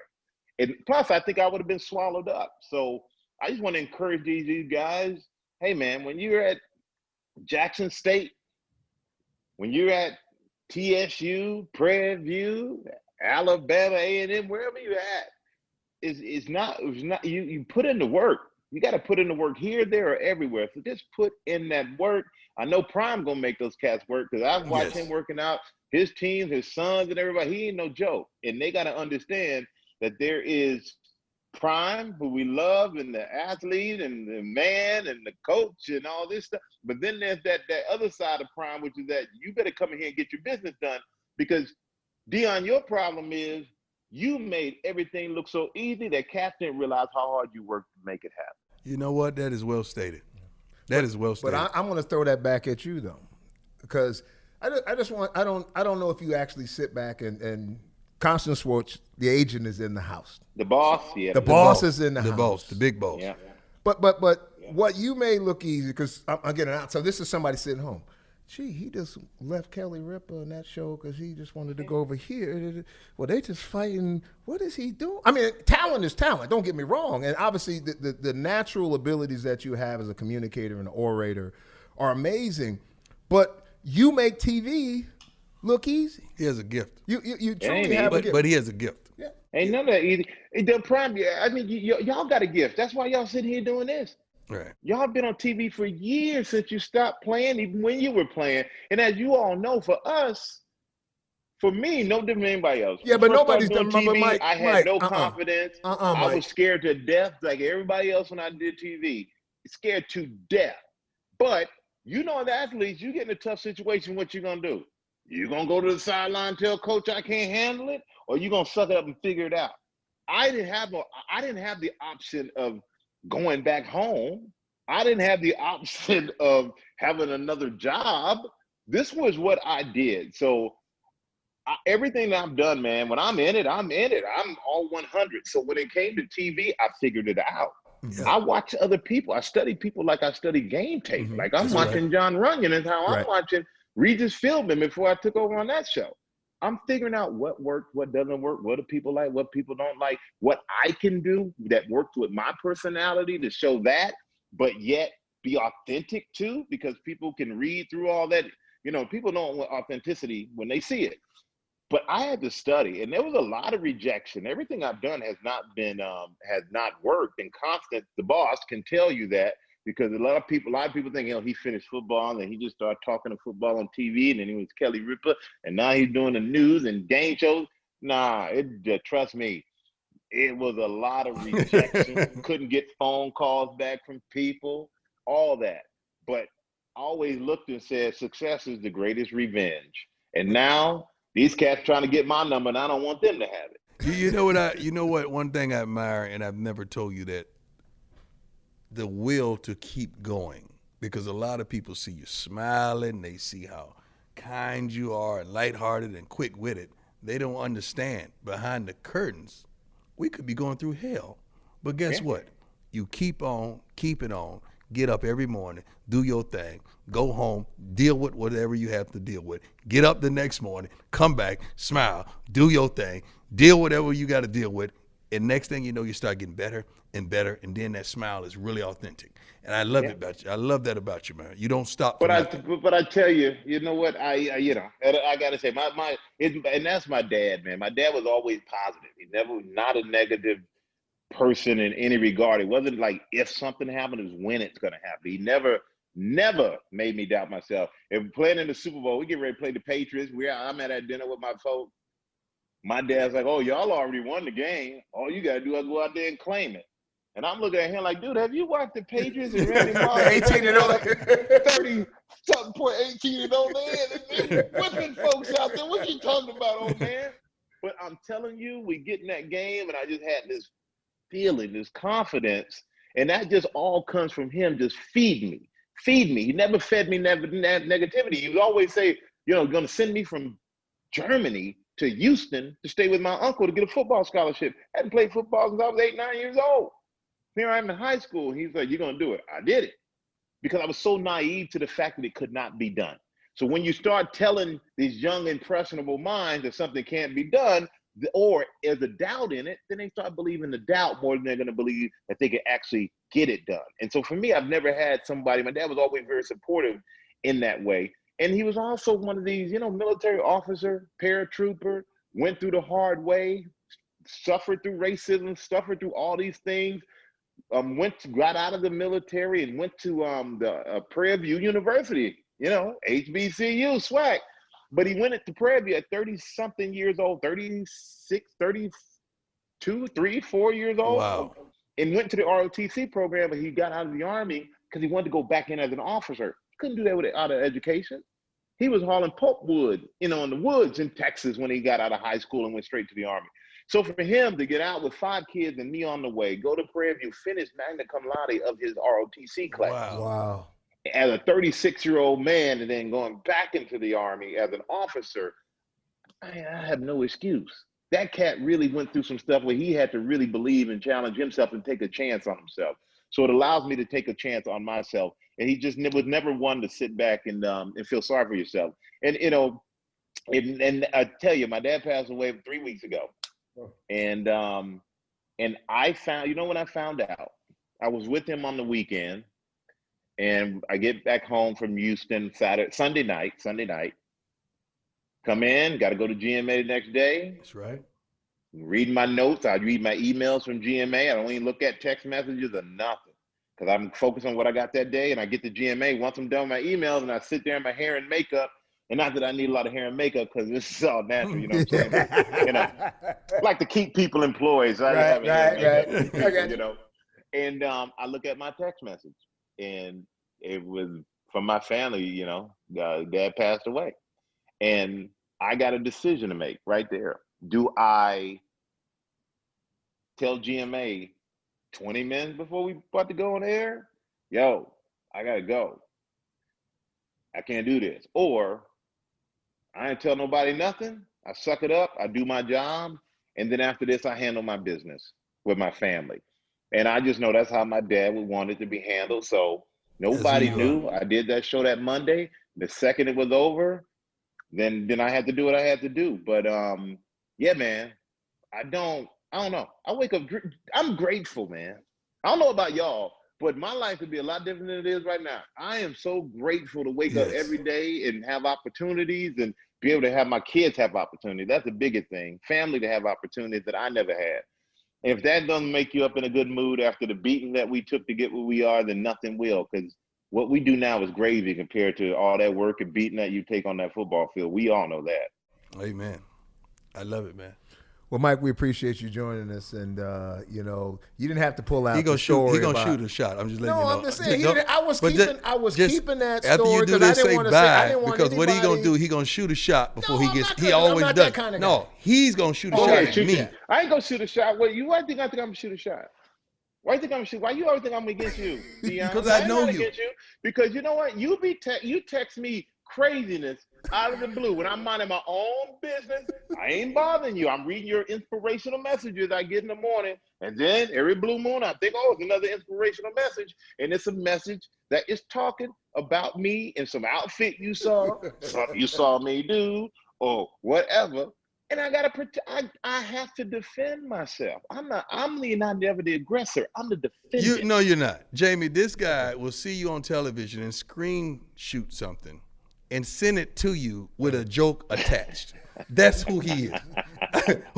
And plus, I think I would have been swallowed up. So I just want to encourage these guys. Hey, man, when you're at Jackson State, when you're at TSU, Prairie View, Alabama, A&M, wherever you're at, it's not you put in the work. You got to put in the work here, there, or everywhere. So just put in that work. I know Prime gonna make those cats work because I've watched him working out. His team, his sons, and everybody. He ain't no joke, and they got to understand that there is Prime, who we love, and the athlete, and the man, and the coach, and all this stuff. But then there's that other side of Prime, which is that you better come in here and get your business done because Deion, your problem is you made everything look so easy that cats didn't realize how hard you worked to make it happen. You know what? That is well stated. That is well stated. But I'm going to throw that back at you though, because I don't know if you actually sit back and Constant Schwartz, the agent, is in the house. The boss, yeah. The boss is in the house. The boss, the big boss. Yeah. But what you may look easy, because I'm getting out. So this is somebody sitting home. Gee, he just left Kelly Ripa on that show because he just wanted to go over here. Well, they just fighting. What is he doing? I mean, talent is talent. Don't get me wrong. And obviously, the natural abilities that you have as a communicator and an orator are amazing. But you make TV look easy. He has a gift. You truly have a gift. But he has a gift. Yeah. Ain't none of that easy. The Prime, I mean, y'all got a gift. That's why y'all sitting here doing this. Right. Y'all been on TV for years since you stopped playing, even when you were playing. And as you all know, for us, for me, no different than anybody else. Yeah, When but I first started nobody's doing done. TV, Mike, I had Mike, no confidence. I Mike. was scared to death, like everybody else when I did TV. Scared to death. But you know, the athletes, you get in a tough situation, what you gonna do? You gonna go to the sideline and tell coach I can't handle it, or you gonna suck it up and figure it out? I didn't have the option of going back home. I didn't have the option of having another job. This was what I did. So everything that I've done, man, when I'm in it. I'm all 100. So when it came to TV, I figured it out. Yeah. I watch other people. I study people like I study game tape. Like I'm That's watching right. John Runyon and how Right. I'm watching Regis Philbin before I took over on that show. I'm figuring out what worked, what doesn't work, what do people like, what people don't like, what I can do that works with my personality to show that, but yet be authentic too, because people can read through all that. You know, people don't want authenticity when they see it. But I had to study, and there was a lot of rejection. Everything I've done has not worked. And Constant, the boss, can tell you that, because a lot of people think, he finished football and he just started talking to football on TV, and then he was Kelly Ripa, and now he's doing the news and game shows. Nah, trust me, it was a lot of rejection. Couldn't get phone calls back from people, all that. But I always looked and said, success is the greatest revenge. And now these cats trying to get my number, and I don't want them to have it. You know what? One thing I admire, and I've never told you that, the will to keep going. Because a lot of people see you smiling, they see how kind you are and lighthearted and quick-witted. They don't understand behind the curtains, we could be going through hell. But guess what? You keep on, keeping on, get up every morning, do your thing, go home, deal with whatever you have to deal with, get up the next morning, come back, smile, do your thing, deal whatever you got to deal with, and next thing you know, you start getting better and better, and then that smile is really authentic. And I love it about you. I love that about you, man. You don't stop for nothing. But I tell you, you know what? I got to say, and that's my dad, man. My dad was always positive. He never, not a negative person in any regard. It wasn't like if something happened, it was when it's going to happen. He never made me doubt myself. If we're playing in the Super Bowl, we get ready to play the Patriots. I'm at dinner with my folks. My dad's like, "Oh, y'all already won the game. All you got to do is go out there and claim it." And I'm looking at him like, "Dude, have you watched the Patriots and Randy Moss 30-something point 18-0 man, and whipping folks out there? What you talking about, old man?" But I'm telling you, we get in that game, and I just had this feeling, this confidence, and that just all comes from him. Just feed me. He never fed me negativity. He would always say, going to send me from Germany to Houston to stay with my uncle to get a football scholarship. I hadn't played football since I was 8-9 years old. Here I am in high school. He's like, "You're going to do it." I did it because I was so naive to the fact that it could not be done. So when you start telling these young, impressionable minds that something can't be done, or there's a doubt in it, then they start believing the doubt more than they're going to believe that they can actually get it done. And so for me, I've never had somebody, my dad was always very supportive in that way. And he was also one of these, military officer, paratrooper, went through the hard way, suffered through racism, suffered through all these things, got out of the military and went to the Prairie View University, HBCU, swag. But he went to Prairie View at 30-something years old, 36, 32, 3, 4 years old. Wow. And went to the ROTC program, but he got out of the Army because he wanted to go back in as an officer. Couldn't do that without an education. He was hauling pulpwood, in the woods in Texas when he got out of high school and went straight to the Army. So for him to get out with 5 kids and me on the way, go to Prairie View, finish magna cum laude of his ROTC class. Wow. As a 36-year-old man, and then going back into the Army as an officer, I have no excuse. That cat really went through some stuff where he had to really believe and challenge himself and take a chance on himself. So it allows me to take a chance on myself. And he just was never one to sit back and feel sorry for yourself. And, and I tell you, my dad passed away 3 weeks ago. And I found, when I found out, I was with him on the weekend, and I get back home from Houston Sunday night, come in, got to go to GMA the next day. That's right. reading my notes. I read my emails from GMA. I don't even look at text messages or nothing because I'm focused on what I got that day. And I get to GMA once I'm done with my emails, and I sit there in my hair and makeup. And not that I need a lot of hair and makeup because this is all natural, you know what I'm saying? But, you know, I like to keep people employed. So I have hair and makeup, people, you know. And I look at my text message, and it was from my family, you know, dad passed away. And I got a decision to make right there. Do I tell GMA 20 minutes before we about to go on air, yo, I got to go. I can't do this. Or I ain't tell nobody nothing. I suck it up. I do my job. And then after this, I handle my business with my family. And I just know that's how my dad would want it to be handled. So nobody knew. I did that show that Monday. The second it was over, then I had to do what I had to do. But yeah, man, I don't know. I wake up, I'm grateful, man. I don't know about y'all, but my life would be a lot different than it is right now. I am so grateful to wake up every day and have opportunities and be able to have my kids have opportunities. That's the biggest thing. Family to have opportunities that I never had. If that doesn't make you up in a good mood after the beating that we took to get where we are, then nothing will. Because what we do now is gravy compared to all that work and beating that you take on that football field. We all know that. Amen. I love it, man. Well, Mike, we appreciate you joining us, and you know, you didn't have to pull out. He gonna the story. He gonna shoot a shot. I'm just letting you know. No, I'm just saying. I was keeping that story. After you do this, say bye. Because anybody... what he gonna do? He gonna shoot a shot before he gets. He always does. Kind of no, he's gonna shoot a shot at me. I ain't gonna shoot a shot. What you? Why think I'm gonna shoot a shot? Why you think I'm shoot? Why you always think I'm against you? Because I know you. Because you know what? You text me craziness out of the blue when I'm minding my own business. I ain't bothering you. I'm reading your inspirational messages I get in the morning, and then every blue moon I think, oh, it's another inspirational message, and it's a message that is talking about me and some outfit you saw, something you saw me do, or whatever. And I gotta I have to defend myself. I'm not never the aggressor. I'm the defender. No, you're not, Jamie. This guy will see you on television and screen shoot something and send it to you with a joke attached. That's who he is.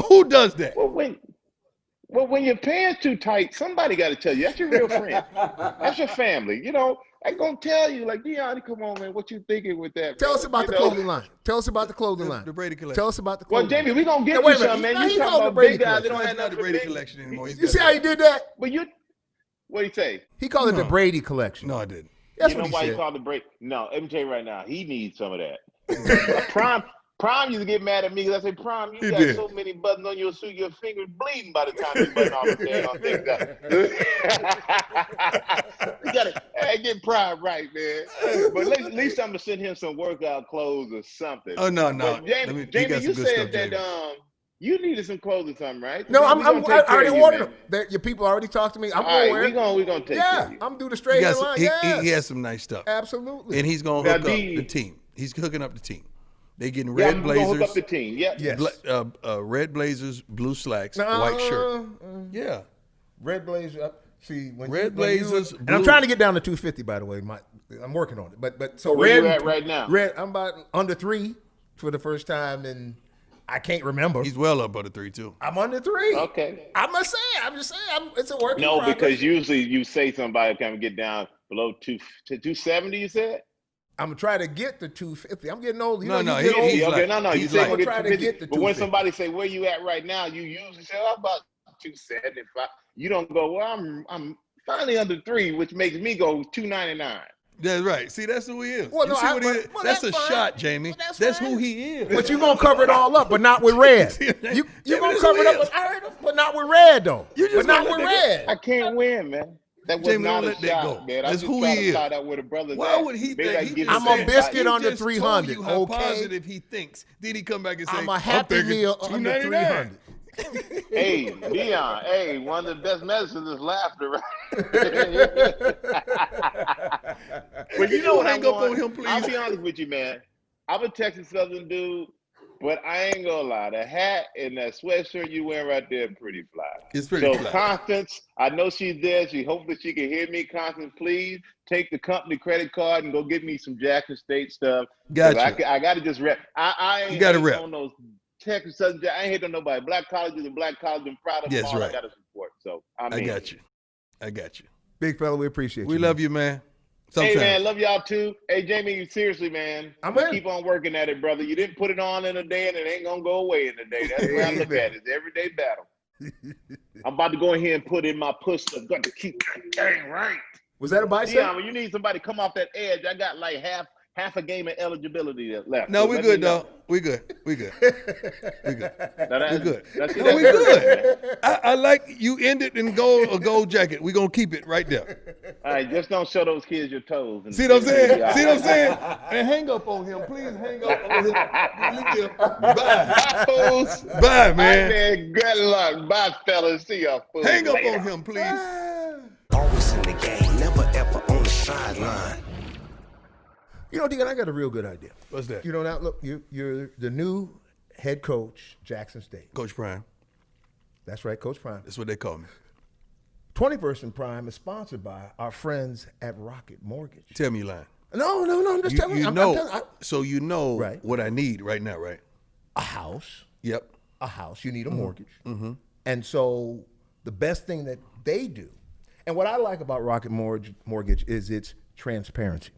Who does that? Well, when your pants too tight, somebody got to tell you. That's your real friend. That's your family. You know, I'm going to tell you, like, Deion, come on, man, what you thinking with that? Tell us about the clothing line. Tell us about the clothing line. The Brady collection. Tell us about the clothing line. Well, Jamie, we're going to get you something, man. You talking about big guys that don't have not the Brady collection anymore. You see how he did that? But what'd he say? He called it the Brady collection. No, I didn't. That's you know what why he he called it Brady? No, let me tell you right now, he needs some of that. Prime used to get mad at me because I said, Prime, you got so many buttons on your suit, your fingers bleeding by the time you button off the damn thing. You gotta get Prime right, man. But at least I'm gonna send him some workout clothes or something. Oh no. But Jamie, you said that you needed some clothes or something, right? No, I already ordered them. Your people already talked to me. I'm all right, we're gonna take care of you. I'm doing the straight line. He has some nice stuff. Absolutely. And he's gonna hook up the team. He's hooking up the team. They getting red blazers. Hook up the team. Yes. Red blazers, blue slacks, white shirt. Yeah. Red blazer. See, red blazers. And I'm trying to get down to 250, by the way. I'm working on it. But so where red. you at right now? Red. I'm about under 3 for the first time, and I can't remember. He's well up under 3 too. I'm under 3. Okay. I'm just saying. It's a work in No, progress. because usually you say somebody can get down below 270. You said. I'm gonna try to get to 250. I'm getting old. He's You say like, gonna try to get to 250. But when somebody say where you at right now, you usually say about 275. You don't go. Well, I'm finally under 3, which makes me go 299. That's right. See, that's who he is. Well, that's a shot, Jamie. That's who he is. But you're gonna cover it all up, but not with red. You're gonna cover it up, but not with red though. But not with red. I can't win, man. That was Jamie, not don't a let that shot, go. man. That's who he is. Out with a brother. Why would he think? I'm a biscuit under 300. You how okay. Positive he thinks. Then he come back and say, I'm a Happy Meal under 300. Hey, Deion. Hey, one of the best medicines is laughter, right? But you know what hang up on him, please. I'll be honest with you, man. I'm a Texas Southern dude, but I ain't gonna lie. The hat and that sweatshirt you wearing right there, pretty fly. It's pretty fly. So Constance, I know she's there. Hopefully she can hear me. Constance, please take the company credit card and go get me some Jackson State stuff. Gotcha. I got to just rep. I ain't you got to rep on those Texas Southern. I ain't hate on nobody. Black colleges and black colleges. I'm proud of them Yes, all. right. I got to support. So I mean, I got you. Big fella, we appreciate you. We love you, man. Hey man, love y'all too. Hey Jamie, seriously, man, keep on working at it, brother. You didn't put it on in a day, and it ain't gonna go away in a day. That's the way I look at it. It's everyday battle. I'm about to go ahead and put in my push. I've got to keep that thing right. Was that a bicep? Yeah, when you need somebody to come off that edge, I got like half a game of eligibility left. No, so we good, though. We good. We good. We good. We good. No, we good. I like you ended in a gold jacket. We gonna keep it right there. All right, just don't show those kids your toes. See what I'm saying? See what I'm saying? And hang up on him, please. Hang up on him. Bye, fools. Bye, man. Man, good luck. Bye, fellas. See y'all, fools. Hang up later. on him, please. Always in the game, never ever on the sideline. You know, Deion, I got a real good idea. What's that? You know, now look, you're the new head coach, Jackson State. Coach Prime. That's right, Coach Prime. That's what they call me. 21st and Prime is sponsored by our friends at Rocket Mortgage. Tell me you lying. No, I'm just telling you. So you know Right. what I need right now, right? A house. Yep. A house. You need a mortgage. And so the best thing that they do, and what I like about Rocket Mortgage is its transparency.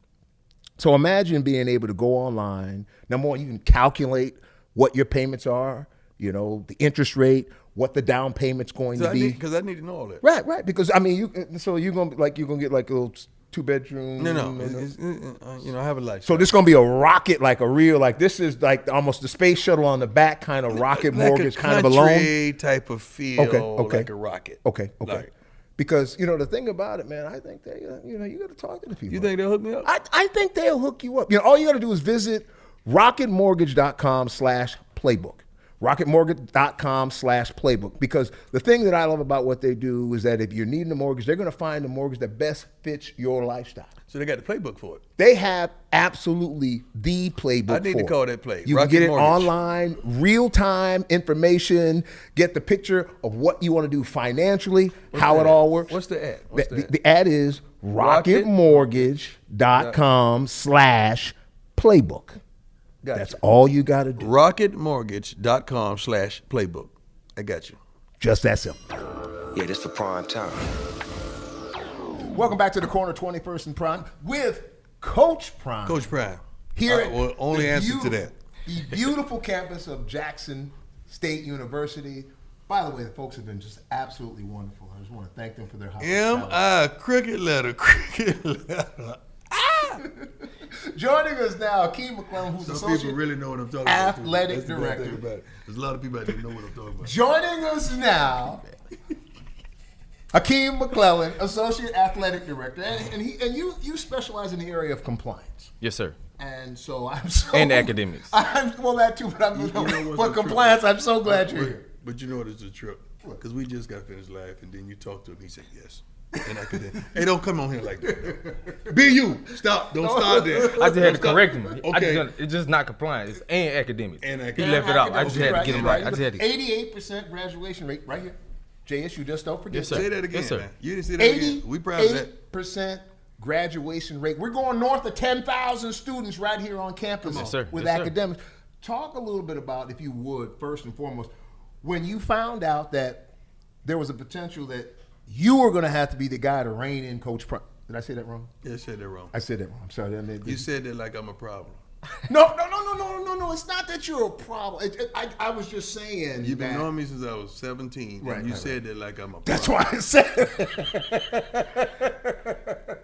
So imagine being able to go online. Number one, you can calculate what your payments are, you know, the interest rate, what the down payment's going to be. Because I need to know all that. Right. Because I mean, you're gonna get like a little 2-bedroom. No. I have a life. So this is gonna be a rocket, like a real, like this is like almost the space shuttle on the back kind of rocket mortgage kind of a loan. Country type of feel. Okay. Like a rocket. Okay. Like, because, you know, the thing about it, man, I think they, you got to talk to the people. you think they'll hook me up? I think they'll hook you up. You know, all you got to do is visit rocketmortgage.com/playbook. rocketmortgage.com/playbook. Because the thing that I love about what they do is that if you're needing a mortgage, they're going to find the mortgage that best fits your lifestyle. So they got the playbook for it. They have absolutely the playbook. I need to call that play. You Rocket can get it Mortgage. online, real-time information, get the picture of what you want to do financially, how it all works. What's the ad? The ad is rocketmortgage.com/playbook. Gotcha. That's all you got to do. rocketmortgage.com/playbook. I got you. Just that simple. Yeah, this for prime time. Welcome back to the corner, 21st and Prime, with Coach Prime. Coach Prime. Here will only answer to that. The beautiful campus of Jackson State University. By the way, the folks have been just absolutely wonderful. I just want to thank them for their hospitality. Cricket letter. Joining us now, Hakim McClellan, who's Some people really know what I'm talking about. athletic director. There's a lot of people that didn't know what I'm talking about. Joining us now, Hakim McClellan, associate athletic director, and you specialize in the area of compliance. Yes, sir. And so and academics. Well, that too, but compliance. I'm so glad you're here. But you know what is the trip? Because we just got finished live, and then you talked to him. He said yes. And academics. Hey, don't come on here like that. Be you. Stop. Don't start there. I just had to correct him. Okay. It's just not compliance. It's and academics. And He academics. left it out. I just had to get him right. I just had to. 88% graduation rate right here. JSU, just don't forget. Yes, sir. Say that again, Yes, sir. man. You didn't say that again. We proud of that. 88% graduation rate. We're going north of 10,000 students right here on campus Yes, sir. with Yes, sir. academics. Talk a little bit about, if you would, first and foremost, when you found out that there was a potential that you were going to have to be the guy to rein in Coach Prime. Did I say that wrong? Yeah, I said that wrong. I said that wrong. I'm sorry. You said that like I'm a problem. No. It's not that you're a problem. I was just saying. You've been that- knowing me since I was 17. Right, and you right, said that like I'm a problem. That's why I said it.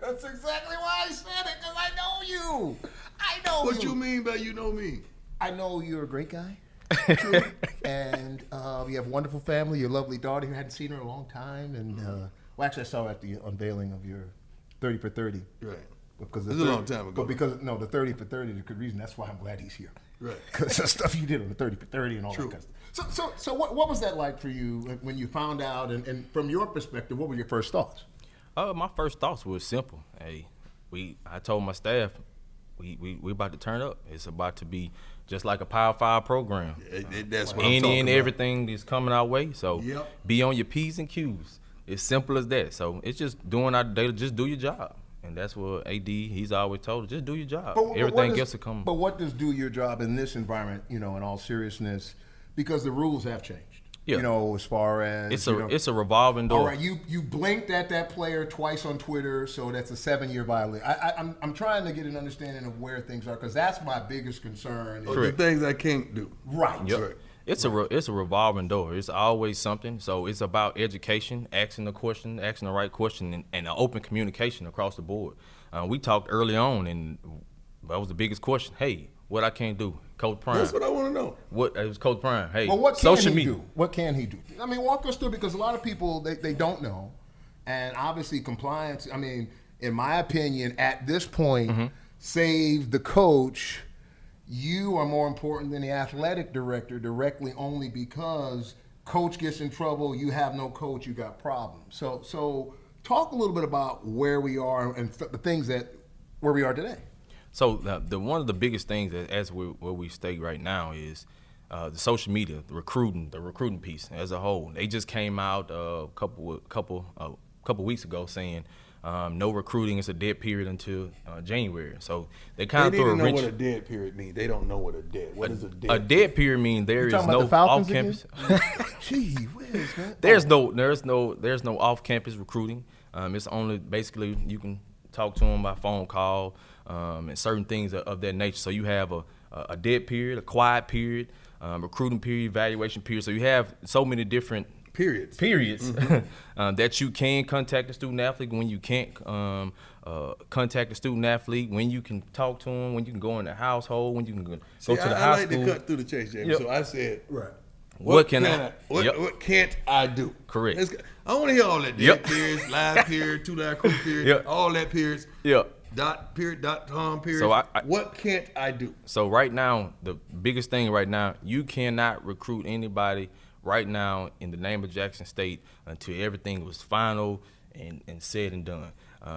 That's exactly why I said it, because I know you. I know What you. you mean by you know me? I know you're a great guy. And you have a wonderful family. Your lovely daughter. You hadn't seen her in a long time. And well, actually, I saw her at the unveiling of your 30 for 30. Right. Because It was a long time ago. But because the 30 for 30 is a good reason. That's why I'm glad he's here. Right. Because the stuff you did on the 30 for 30 and all True. that kind of stuff. So what was that like for you when you found out? And from your perspective, what were your first thoughts? My first thoughts were simple. Hey, I told my staff, we about to turn up. It's about to be just like a Power 5 program. That's what I'm Any talking and about. everything that's coming our way. So Yep. be on your P's and Q's. It's simple as that. So it's just doing our daily, just do your job. And that's what AD, he's always told us, just do your job. Everything else will come. But what does do your job in this environment, in all seriousness, because the rules have changed. Yeah. You know, as far as it's a revolving door. All right, you blinked at that player twice on Twitter, so that's a 7-year violation. I'm trying to get an understanding of where things are, because that's my biggest concern. The things I can't do. Right. Yep. Right. It's a revolving door. It's always something. So it's about education, asking the question, asking the right question, and open communication across the board. We talked early on, and that was the biggest question. Hey, what I can't do, Coach Prime. That's what I want to know. It was Coach Prime. Hey, Well, what can social he media. do? What can he do? I mean, walk us through, because a lot of people, they don't know. And obviously compliance, I mean, in my opinion, at this point, save the coach, you are more important than the athletic director directly, only because coach gets in trouble, you have no coach, you got problems. So talk a little bit about where we are and the things where we are today. So the one of the biggest things where we stay right now is the social media, the recruiting piece as a whole. They just came out a couple weeks ago saying no recruiting. It's a dead period until January. So they kind of threw a They didn't know wrench. what a dead period means. They don't know what what is a dead. A dead period means there is talking about no the Falcons off-campus. Gee whiz, man. There's no off-campus recruiting. It's only basically you can talk to them by phone call and certain things of that nature. So you have a dead period, a quiet period, recruiting period, evaluation period. So you have so many different periods that you can contact the student athlete, when you can't contact the student athlete, when you can talk to them, when you can go in the household, when you can go to the I high like school. to cut through the chase, Jamie. Yep. So I said, Right. what can't I do? Correct. I want to hear all that. Yep. Dead periods, live period, 2 live crew period, Yep. all that periods. Yep. .com period. So what can't I do? So right now, the biggest thing right now, you cannot recruit anybody right now in the name of Jackson State until everything was final and said and done.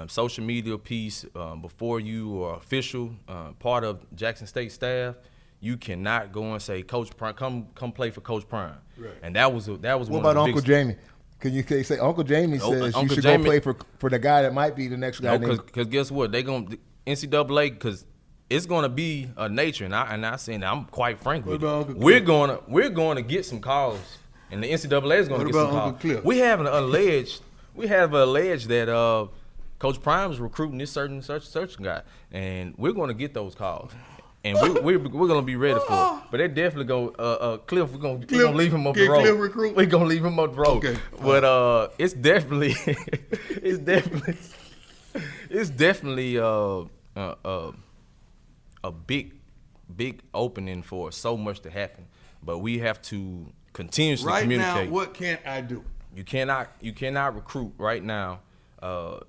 Social media piece, before you are official part of Jackson State staff, you cannot go and say, Coach Prime, come play for Coach Prime. Right. And that was What one of about the Uncle biggest. Jamie? Can you say Uncle Jamie says Uncle you should Jamie- go play for the guy that might be the next guy? Because guess what? They gonna NCAA, because it's gonna be a nature, and I saying I'm quite frank with about you. Uncle We're gonna get some calls, and the NCAA is gonna What get some about calls. Uncle Cliff? We have alleged that Coach Prime is recruiting this certain such guy, and we're gonna get those calls. And we're gonna be ready for it, but they definitely go. Cliff, we're gonna leave him up the Can road. Cliff recruit? We're gonna leave him up the road. Okay. But it's definitely, it's definitely a big opening for so much to happen. But we have to continuously Right communicate. now, what can't I do? You cannot recruit right now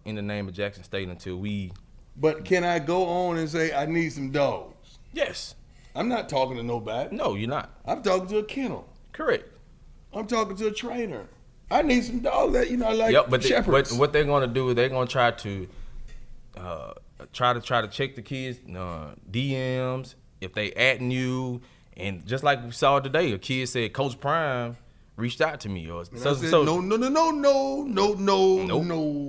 in the name of Jackson State until we. But can I go on and say I need some dogs? Yes. I'm not talking to nobody. No, you're not. I'm talking to a kennel. Correct. I'm talking to a trainer. I need some dogs that like Yep, but shepherds. what they're gonna do is they're gonna try to check the kids DMs if they adding you, and just like we saw today, a kid said Coach Prime reached out to me or And I said, no.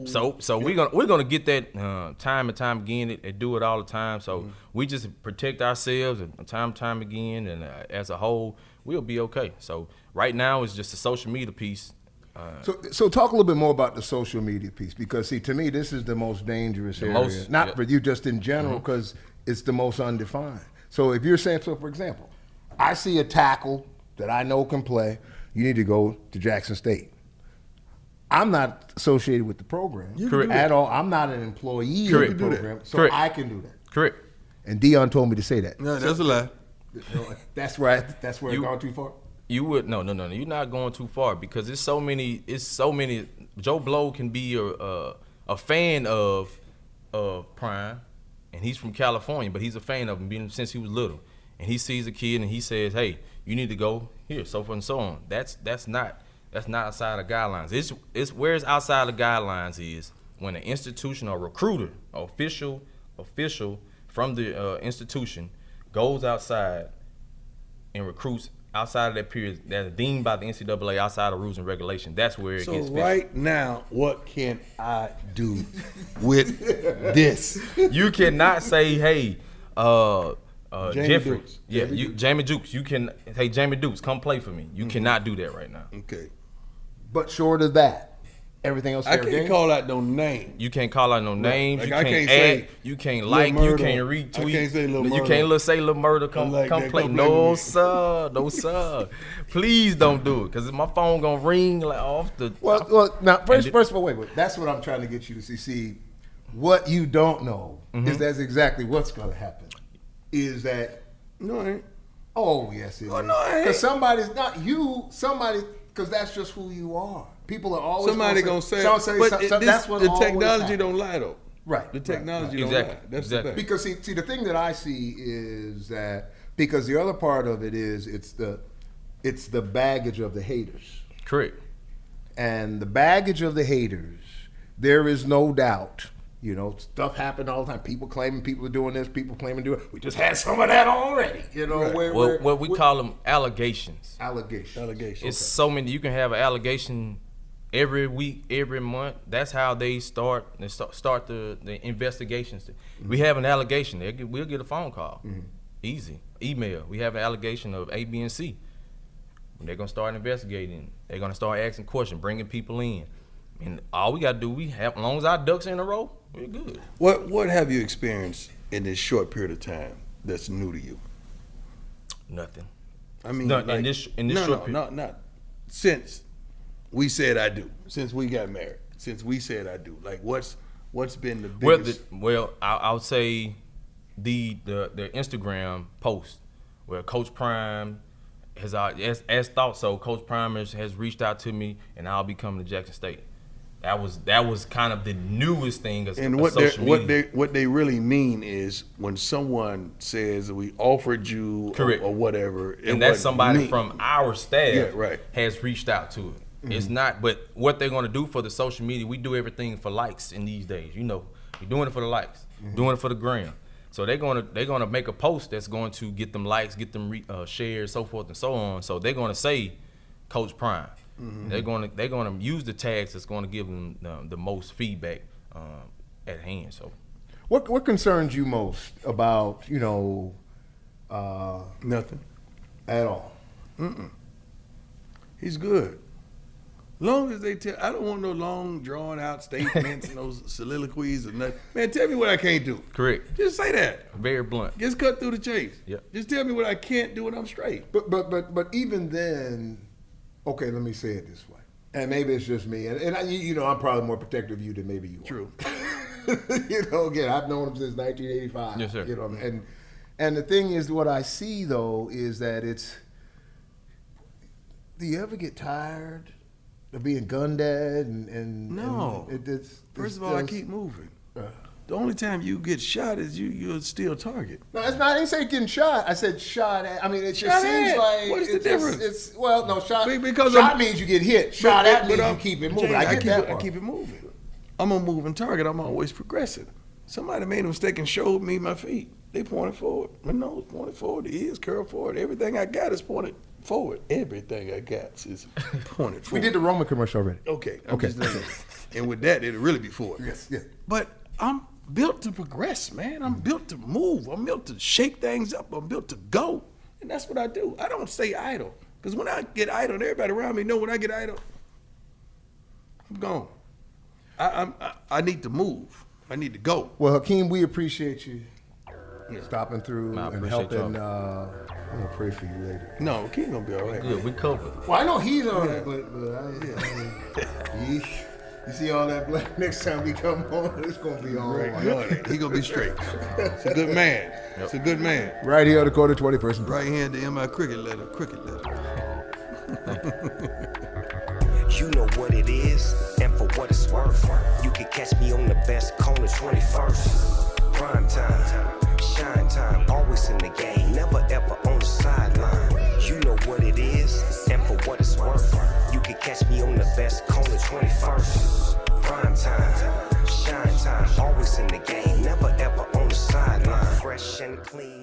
So we're gonna get that time and time again. They do it all the time. So we just protect ourselves and time again, and as a whole, we'll be okay. So right now it's just a social media piece. So talk a little bit more about the social media piece, because see, to me, this is the most dangerous area. Not for you, just in general, because it's the most undefined. So if you're saying, so for example, I see a tackle that I know can play. You need to go to Jackson State. I'm not associated with the program at all. I'm not an employee of the program, so I can do that. Correct. And Deion told me to say that. No, that's a lie. That's right. That's where it's gone too far. You would no. You're not going too far, because it's so many. Joe Blow can be a fan of Prime, and he's from California, but he's a fan of him since he was little. And he sees a kid and he says, "Hey, you need to go here," so forth and so on. That's not outside of guidelines. It's where it's outside of guidelines is when an institution or recruiter, or official from the institution goes outside and recruits outside of that period that is deemed by the NCAA outside of rules and regulations. That's where it So gets fishy. right now, what can I do with this? You cannot say, hey, Jamie Jeffrey. Dukes. Yeah, Jamie Dukes. You can, hey, Jamie Dukes, come play for me. You cannot do that right now. Okay. But short of that, everything else. I can't call out no name. You can't call out no names. Like, you I can't can't add. say You can't Lil like. Murder. You can't retweet. I can't say Lil You Murder. can't say Lil Murder. Come like come that. play. Come play No with me. sir. No sir. Please don't do it, cause my phone gonna ring like off the. Well, now first of all, wait. That's what I'm trying to get you to see. See, what you don't know is that's exactly what's going to happen. Is that? No, it ain't. Oh yes, it is. Oh, no, it ain't. Because somebody's not you. Somebody, because that's just who you are. People are always Somebody gonna say, but that's what the always technology happens. don't lie though. Right. The technology right. don't Exactly. lie. That's Exactly. the fact. Because see, the thing that I see is that because the other part of it is it's the baggage of the haters. Correct. And the baggage of the haters, there is no doubt. You know, stuff happened all the time. People claiming people are doing this. People claiming doing it. We just had some of that already. You know, Right. What we call them allegations. Allegations. It's so many. You can have an allegation every week, every month. That's how they start. They start the investigations. Mm-hmm. We have an allegation. We'll get a phone call. Mm-hmm. Easy. Email. We have an allegation of A, B, and C. They're gonna start investigating. They're gonna start asking questions, bringing people in, and all we gotta do, as long as our ducks in a row, we're good. What have you experienced in this short period of time that's new to you? Nothing. I mean, No, in this short period. not since we said I do. Since we got married. Since we said I do. Like what's been the biggest? I would say the Instagram post where Coach Prime has as thought so. Coach Prime has reached out to me, and I'll be coming to Jackson State. That was kind of the newest thing. And what they really mean is when someone says we offered you or whatever, and that's somebody from our staff has reached out to it. Mm-hmm. It's not, but what they're going to do for the social media, we do everything for likes in these days. You know, we're doing it for the likes, doing it for the gram. So they're gonna make a post that's going to get them likes, get them shares, so forth and so on. So they're gonna say Coach Prime. Mm-hmm. They're gonna use the tags that's going to give them the most feedback at hand. So what concerns you most about nothing at all? He's good. Long as they tell, I don't want no long drawn out statements and those soliloquies or nothing. Man, tell me what I can't do. Correct. Just say that. Very blunt. Just cut through the chase. Yep. Just tell me what I can't do and I'm straight. But even then, okay, let me say it this way, and maybe it's just me, and I'm probably more protective of you than maybe you are. True. Again, I've known him since 1985. Yes, sir. And the thing is, what I see though is that do you ever get tired of being gunned at No. First of all, I keep moving. The only time you get shot is you're still target. No, it's not. I didn't say getting shot. I said shot at. I mean, it just seems like what is the difference? Shot. Because shot means you get hit. Shot at means you keep it moving. Jay, I get that part. I keep it moving. I'm a moving target. I'm always progressing. Somebody made a mistake and showed me my feet. They pointed forward. My nose pointed forward. The ears curled forward. Everything I got is pointed forward. Everything I got is pointed forward. We did the Roman commercial already. Okay. Okay. And with that, it'll really be forward. Yes. Yeah. But I'm built to progress, man. I'm built to move. I'm built to shake things up. I'm built to go. And that's what I do. I don't stay idle. Because when I get idle, everybody around me know when I get idle, I'm gone. I need to move. I need to go. Well, Hakim, we appreciate you stopping through I and appreciate helping. y'all. I'm going to pray for you later. No, King gonna be all right. Good, we covered. Well, I know he's all right, you see all that black next time we come on, it's going to be all right. He gonna be straight. It's a good man. Yep. It's a good man. Right here at the quarter 20 person. Right here in the MI cricket letter. You know what it is, and for what it's worth. You can catch me on the best corner 21st. Prime time, shine time, always in the game, never ever on the sideline. You know what it is, and for what it's worth. You can catch me on the best corner 21st. Prime time, shine time, always in the game, never ever on the sideline. Fresh and clean.